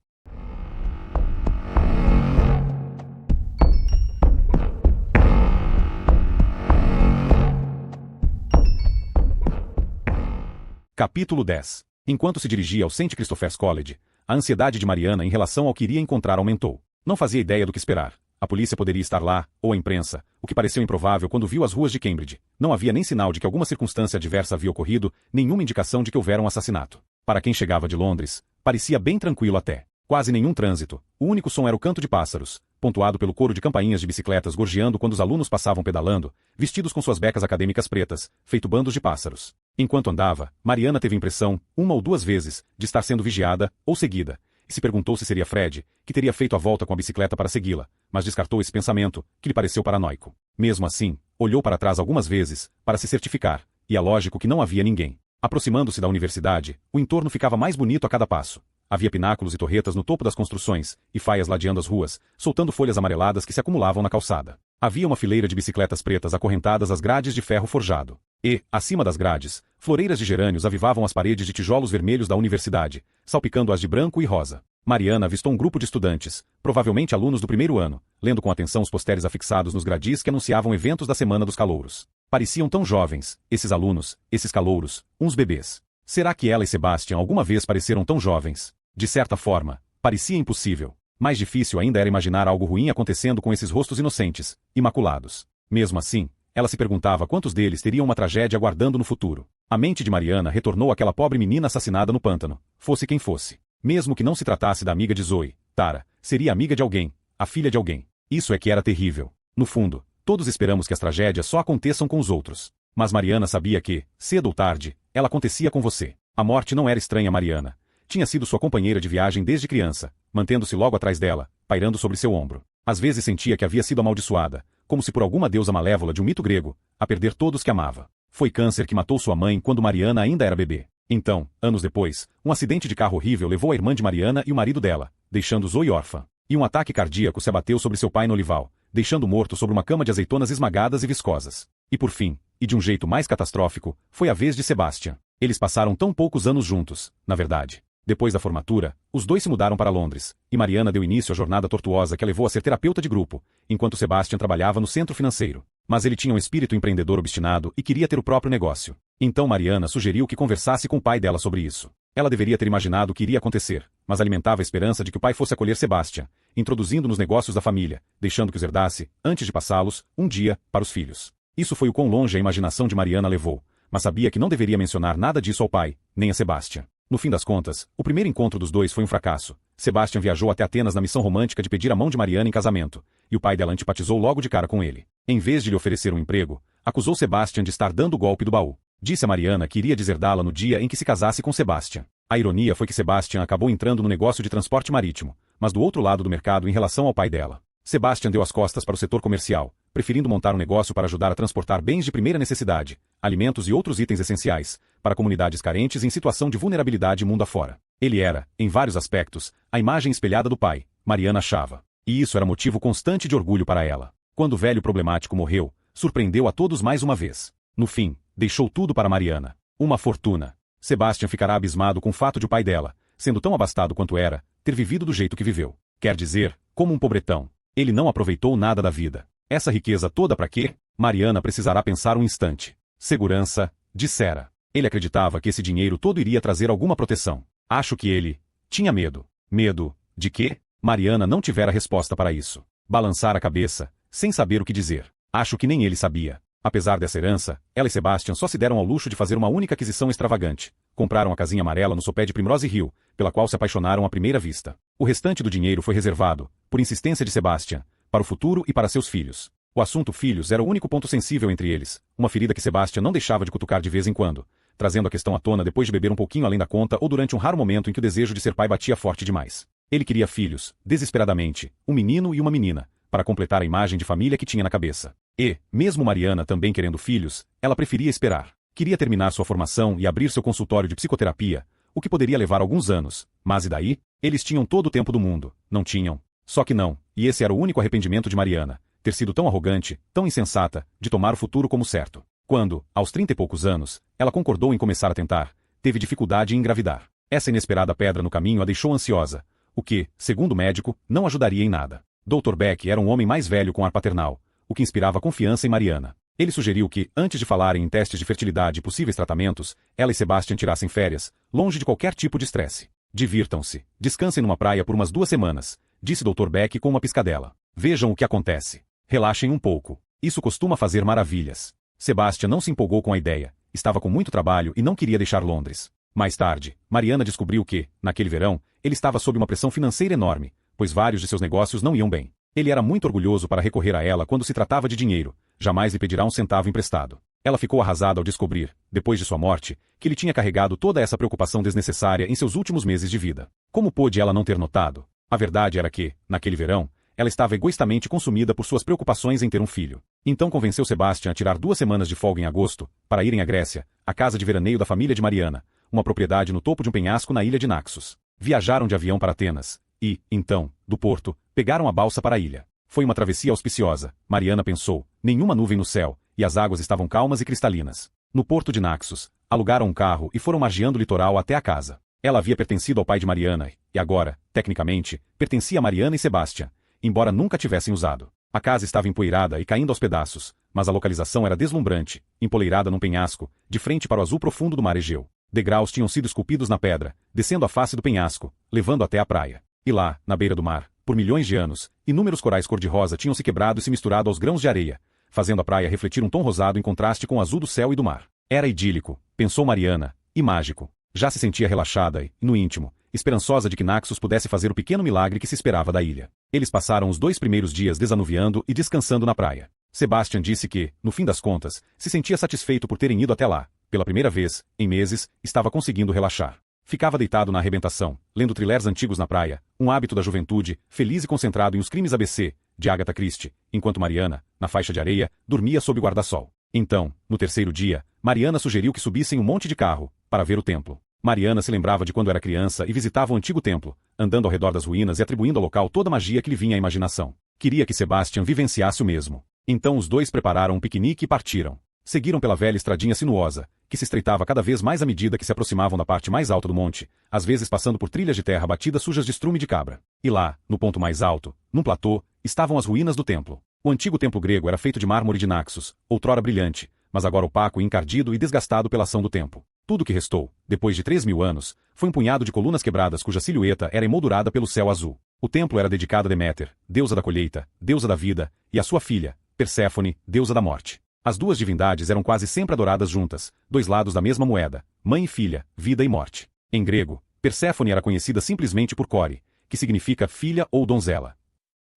Capítulo 10. Enquanto se dirigia ao St. Christopher's College, a ansiedade de Mariana em relação ao que iria encontrar aumentou. Não fazia ideia do que esperar. A polícia poderia estar lá, ou a imprensa, o que pareceu improvável quando viu as ruas de Cambridge. Não havia nem sinal de que alguma circunstância adversa havia ocorrido, nenhuma indicação de que houvera um assassinato. Para quem chegava de Londres, parecia bem tranquilo até. Quase nenhum trânsito. O único som era o canto de pássaros, pontuado pelo coro de campainhas de bicicletas gorjeando quando os alunos passavam pedalando, vestidos com suas becas acadêmicas pretas, feito bandos de pássaros. Enquanto andava, Mariana teve a impressão, uma ou duas vezes, de estar sendo vigiada, ou seguida, e se perguntou se seria Fred, que teria feito a volta com a bicicleta para segui-la, mas descartou esse pensamento, que lhe pareceu paranoico. Mesmo assim, olhou para trás algumas vezes, para se certificar, e é lógico que não havia ninguém. Aproximando-se da universidade, o entorno ficava mais bonito a cada passo. Havia pináculos e torretas no topo das construções, e faias ladeando as ruas, soltando folhas amareladas que se acumulavam na calçada. Havia uma fileira de bicicletas pretas acorrentadas às grades de ferro forjado. E, acima das grades, floreiras de gerânios avivavam as paredes de tijolos vermelhos da universidade, salpicando-as de branco e rosa. Mariana avistou um grupo de estudantes, provavelmente alunos do primeiro ano, lendo com atenção os posteriores afixados nos gradis que anunciavam eventos da Semana dos Calouros. Pareciam tão jovens, esses alunos, esses calouros, uns bebês. Será que ela e Sebastian alguma vez pareceram tão jovens? De certa forma, parecia impossível. Mais difícil ainda era imaginar algo ruim acontecendo com esses rostos inocentes, imaculados. Mesmo assim, ela se perguntava quantos deles teriam uma tragédia aguardando no futuro. A mente de Mariana retornou àquela pobre menina assassinada no pântano, fosse quem fosse. Mesmo que não se tratasse da amiga de Zoe, Tara, seria amiga de alguém, a filha de alguém. Isso é que era terrível. No fundo, todos esperamos que as tragédias só aconteçam com os outros. Mas Mariana sabia que, cedo ou tarde, ela acontecia com você. A morte não era estranha a Mariana. Tinha sido sua companheira de viagem desde criança, mantendo-se logo atrás dela, pairando sobre seu ombro. Às vezes sentia que havia sido amaldiçoada, como se por alguma deusa malévola de um mito grego, a perder todos que amava. Foi câncer que matou sua mãe quando Mariana ainda era bebê. Então, anos depois, um acidente de carro horrível levou a irmã de Mariana e o marido dela, deixando Zoe órfã. E um ataque cardíaco se abateu sobre seu pai no Olival, deixando morto sobre uma cama de azeitonas esmagadas e viscosas. E por fim, e de um jeito mais catastrófico, foi a vez de Sebastian. Eles passaram tão poucos anos juntos, na verdade. Depois da formatura, os dois se mudaram para Londres, e Mariana deu início à jornada tortuosa que a levou a ser terapeuta de grupo, enquanto Sebastian trabalhava no centro financeiro. Mas ele tinha um espírito empreendedor obstinado e queria ter o próprio negócio. Então Mariana sugeriu que conversasse com o pai dela sobre isso. Ela deveria ter imaginado o que iria acontecer, mas alimentava a esperança de que o pai fosse acolher Sebastian, introduzindo nos negócios da família, deixando que os herdasse, antes de passá-los, um dia, para os filhos. Isso foi o quão longe a imaginação de Mariana levou, mas sabia que não deveria mencionar nada disso ao pai, nem a Sebastian. No fim das contas, o primeiro encontro dos dois foi um fracasso. Sebastian viajou até Atenas na missão romântica de pedir a mão de Mariana em casamento, e o pai dela antipatizou logo de cara com ele. Em vez de lhe oferecer um emprego, acusou Sebastian de estar dando o golpe do baú. Disse a Mariana que iria deserdá-la no dia em que se casasse com Sebastian. A ironia foi que Sebastian acabou entrando no negócio de transporte marítimo, mas do outro lado do mercado em relação ao pai dela. Sebastian deu as costas para o setor comercial, preferindo montar um negócio para ajudar a transportar bens de primeira necessidade, alimentos e outros itens essenciais, para comunidades carentes em situação de vulnerabilidade mundo afora. Ele era, em vários aspectos, a imagem espelhada do pai, Mariana achava. E isso era motivo constante de orgulho para ela. Quando o velho problemático morreu, surpreendeu a todos mais uma vez. No fim, deixou tudo para Mariana. Uma fortuna. Sebastian ficará abismado com o fato de o pai dela, sendo tão abastado quanto era, ter vivido do jeito que viveu. Quer dizer, como um pobretão. Ele não aproveitou nada da vida. Essa riqueza toda para quê? Mariana precisará pensar um instante. Segurança, dissera. Ele acreditava que esse dinheiro todo iria trazer alguma proteção. Acho que ele tinha medo. Medo de quê? Mariana não tivera resposta para isso. Balançara a cabeça, sem saber o que dizer. Acho que nem ele sabia. Apesar dessa herança, ela e Sebastian só se deram ao luxo de fazer uma única aquisição extravagante. Compraram a casinha amarela no sopé de Primrose Hill, pela qual se apaixonaram à primeira vista. O restante do dinheiro foi reservado, por insistência de Sebastian, para o futuro e para seus filhos. O assunto filhos era o único ponto sensível entre eles, uma ferida que Sebastian não deixava de cutucar de vez em quando, trazendo a questão à tona depois de beber um pouquinho além da conta ou durante um raro momento em que o desejo de ser pai batia forte demais. Ele queria filhos, desesperadamente, um menino e uma menina, para completar a imagem de família que tinha na cabeça. E, mesmo Mariana também querendo filhos, ela preferia esperar. Queria terminar sua formação e abrir seu consultório de psicoterapia, o que poderia levar alguns anos. Mas e daí? Eles tinham todo o tempo do mundo. Não tinham. Só que não, e esse era o único arrependimento de Mariana, ter sido tão arrogante, tão insensata, de tomar o futuro como certo. Quando, aos 30 e poucos anos, ela concordou em começar a tentar, teve dificuldade em engravidar. Essa inesperada pedra no caminho a deixou ansiosa, o que, segundo o médico, não ajudaria em nada. Dr. Beck era um homem mais velho com ar paternal, o que inspirava confiança em Mariana. Ele sugeriu que, antes de falarem em testes de fertilidade e possíveis tratamentos, ela e Sebastian tirassem férias, longe de qualquer tipo de estresse. Divirtam-se, descansem numa praia por umas 2 semanas, disse Dr. Beck com uma piscadela. Vejam o que acontece. Relaxem um pouco. Isso costuma fazer maravilhas. Sebastian não se empolgou com a ideia, estava com muito trabalho e não queria deixar Londres. Mais tarde, Mariana descobriu que, naquele verão, ele estava sob uma pressão financeira enorme, pois vários de seus negócios não iam bem. Ele era muito orgulhoso para recorrer a ela quando se tratava de dinheiro, jamais lhe pedirá um centavo emprestado. Ela ficou arrasada ao descobrir, depois de sua morte, que ele tinha carregado toda essa preocupação desnecessária em seus últimos meses de vida. Como pôde ela não ter notado? A verdade era que, naquele verão, ela estava egoistamente consumida por suas preocupações em ter um filho. Então convenceu Sebastian a tirar 2 semanas de folga em agosto, para irem à Grécia, à casa de veraneio da família de Mariana, uma propriedade no topo de um penhasco na ilha de Naxos. Viajaram de avião para Atenas, e, então, do porto, pegaram a balsa para a ilha. Foi uma travessia auspiciosa, Mariana pensou, nenhuma nuvem no céu, e as águas estavam calmas e cristalinas. No porto de Naxos, alugaram um carro e foram margeando o litoral até a casa. Ela havia pertencido ao pai de Mariana, e agora, tecnicamente, pertencia a Mariana e Sebastian, embora nunca tivessem usado. A casa estava empoeirada e caindo aos pedaços, mas a localização era deslumbrante, empoleirada num penhasco, de frente para o azul profundo do mar Egeu. Degraus tinham sido esculpidos na pedra, descendo a face do penhasco, levando até a praia. E lá, na beira do mar, por milhões de anos, inúmeros corais cor-de-rosa tinham se quebrado e se misturado aos grãos de areia, fazendo a praia refletir um tom rosado em contraste com o azul do céu e do mar. Era idílico, pensou Mariana, e mágico. Já se sentia relaxada e, no íntimo, esperançosa de que Naxos pudesse fazer o pequeno milagre que se esperava da ilha. Eles passaram os 2 primeiros dias desanuviando e descansando na praia. Sebastian disse que, no fim das contas, se sentia satisfeito por terem ido até lá. Pela primeira vez, em meses, estava conseguindo relaxar. Ficava deitado na arrebentação, lendo thrillers antigos na praia, um hábito da juventude, feliz e concentrado em Os Crimes ABC, de Agatha Christie, enquanto Mariana, na faixa de areia, dormia sob o guarda-sol. Então, no terceiro dia, Mariana sugeriu que subissem um monte de carro, para ver o templo. Mariana se lembrava de quando era criança e visitava o antigo templo, andando ao redor das ruínas e atribuindo ao local toda a magia que lhe vinha à imaginação. Queria que Sebastian vivenciasse o mesmo. Então os dois prepararam um piquenique e partiram. Seguiram pela velha estradinha sinuosa, que se estreitava cada vez mais à medida que se aproximavam da parte mais alta do monte, às vezes passando por trilhas de terra batidas sujas de estrume de cabra. E lá, no ponto mais alto, num platô, estavam as ruínas do templo. O antigo templo grego era feito de mármore de Naxos, outrora brilhante, mas agora opaco e encardido e desgastado pela ação do tempo. Tudo que restou, depois de 3.000 anos, foi um punhado de colunas quebradas cuja silhueta era emoldurada pelo céu azul. O templo era dedicado a Deméter, deusa da colheita, deusa da vida, e a sua filha, Perséfone, deusa da morte. As duas divindades eram quase sempre adoradas juntas, 2 lados da mesma moeda, mãe e filha, vida e morte. Em grego, Perséfone era conhecida simplesmente por Core, que significa filha ou donzela.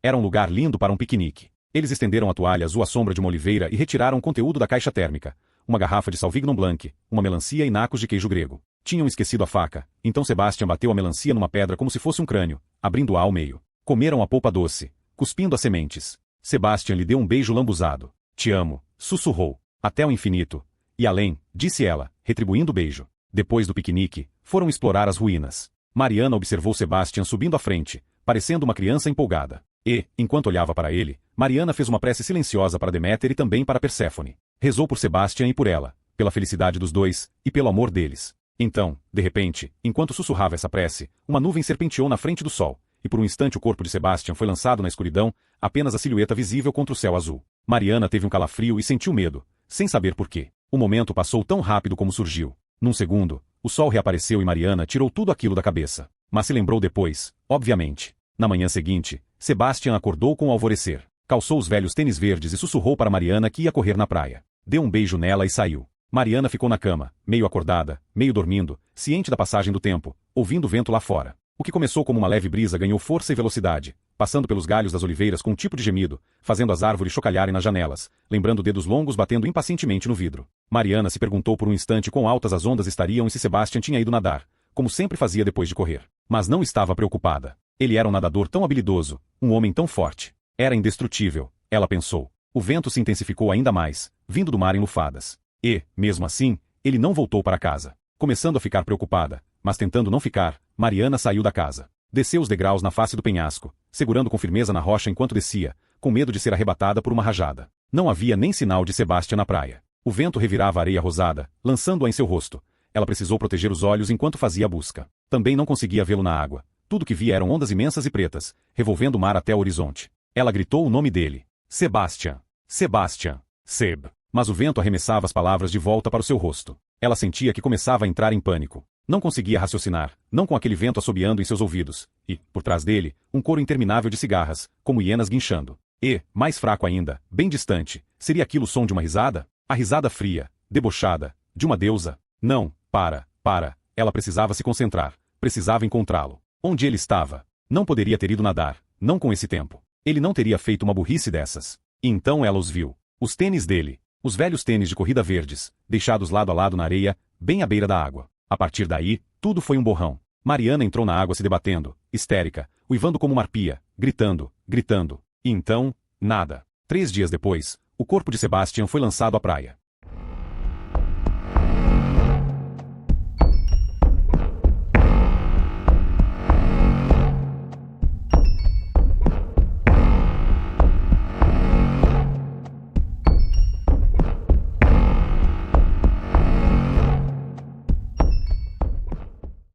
Era um lugar lindo para um piquenique. Eles estenderam a toalha azul à sombra de uma oliveira e retiraram o conteúdo da caixa térmica, uma garrafa de Sauvignon Blanc, uma melancia e nacos de queijo grego. Tinham esquecido a faca, então Sebastian bateu a melancia numa pedra como se fosse um crânio, abrindo-a ao meio. Comeram a polpa doce, cuspindo as sementes. Sebastian lhe deu um beijo lambuzado. Te amo, sussurrou. Até o infinito. E além, disse ela, retribuindo o beijo. Depois do piquenique, foram explorar as ruínas. Mariana observou Sebastian subindo à frente, parecendo uma criança empolgada. E, enquanto olhava para ele, Mariana fez uma prece silenciosa para Deméter e também para Perséfone. Rezou por Sebastian e por ela, pela felicidade dos dois, e pelo amor deles. Então, de repente, enquanto sussurrava essa prece, uma nuvem serpenteou na frente do sol, e por um instante o corpo de Sebastian foi lançado na escuridão, apenas a silhueta visível contra o céu azul. Mariana teve um calafrio e sentiu medo, sem saber por quê. O momento passou tão rápido como surgiu. Num segundo, o sol reapareceu e Mariana tirou tudo aquilo da cabeça. Mas se lembrou depois, obviamente. Na manhã seguinte, Sebastian acordou com o alvorecer. Calçou os velhos tênis verdes e sussurrou para Mariana que ia correr na praia. Deu um beijo nela e saiu. Mariana ficou na cama, meio acordada, meio dormindo, ciente da passagem do tempo, ouvindo o vento lá fora. O que começou como uma leve brisa ganhou força e velocidade, passando pelos galhos das oliveiras com um tipo de gemido, fazendo as árvores chocalharem nas janelas, lembrando dedos longos batendo impacientemente no vidro. Mariana se perguntou por um instante quão altas as ondas estariam e se Sebastian tinha ido nadar, como sempre fazia depois de correr. Mas não estava preocupada. Ele era um nadador tão habilidoso, um homem tão forte. Era indestrutível, ela pensou. O vento se intensificou ainda mais, vindo do mar em lufadas. E, mesmo assim, ele não voltou para casa. Começando a ficar preocupada, mas tentando não ficar, Mariana saiu da casa. Desceu os degraus na face do penhasco, segurando com firmeza na rocha enquanto descia, com medo de ser arrebatada por uma rajada. Não havia nem sinal de Sebastian na praia. O vento revirava a areia rosada, lançando-a em seu rosto. Ela precisou proteger os olhos enquanto fazia a busca. Também não conseguia vê-lo na água. Tudo que via eram ondas imensas e pretas, revolvendo o mar até o horizonte. Ela gritou o nome dele. Sebastian. Sebastian. Seb. Mas o vento arremessava as palavras de volta para o seu rosto. Ela sentia que começava a entrar em pânico. Não conseguia raciocinar, não com aquele vento assobiando em seus ouvidos, e, por trás dele, um coro interminável de cigarras, como hienas guinchando. E, mais fraco ainda, bem distante, seria aquilo o som de uma risada? A risada fria, debochada, de uma deusa? Não, para, ela precisava se concentrar, precisava encontrá-lo. Onde ele estava? Não poderia ter ido nadar, não com esse tempo. Ele não teria feito uma burrice dessas. E então ela os viu. Os tênis dele. Os velhos tênis de corrida verdes, deixados lado a lado na areia, bem à beira da água. A partir daí, tudo foi um borrão. Mariana entrou na água se debatendo, histérica, uivando como uma arpia, gritando. E então, nada. 3 dias depois, o corpo de Sebastian foi lançado à praia.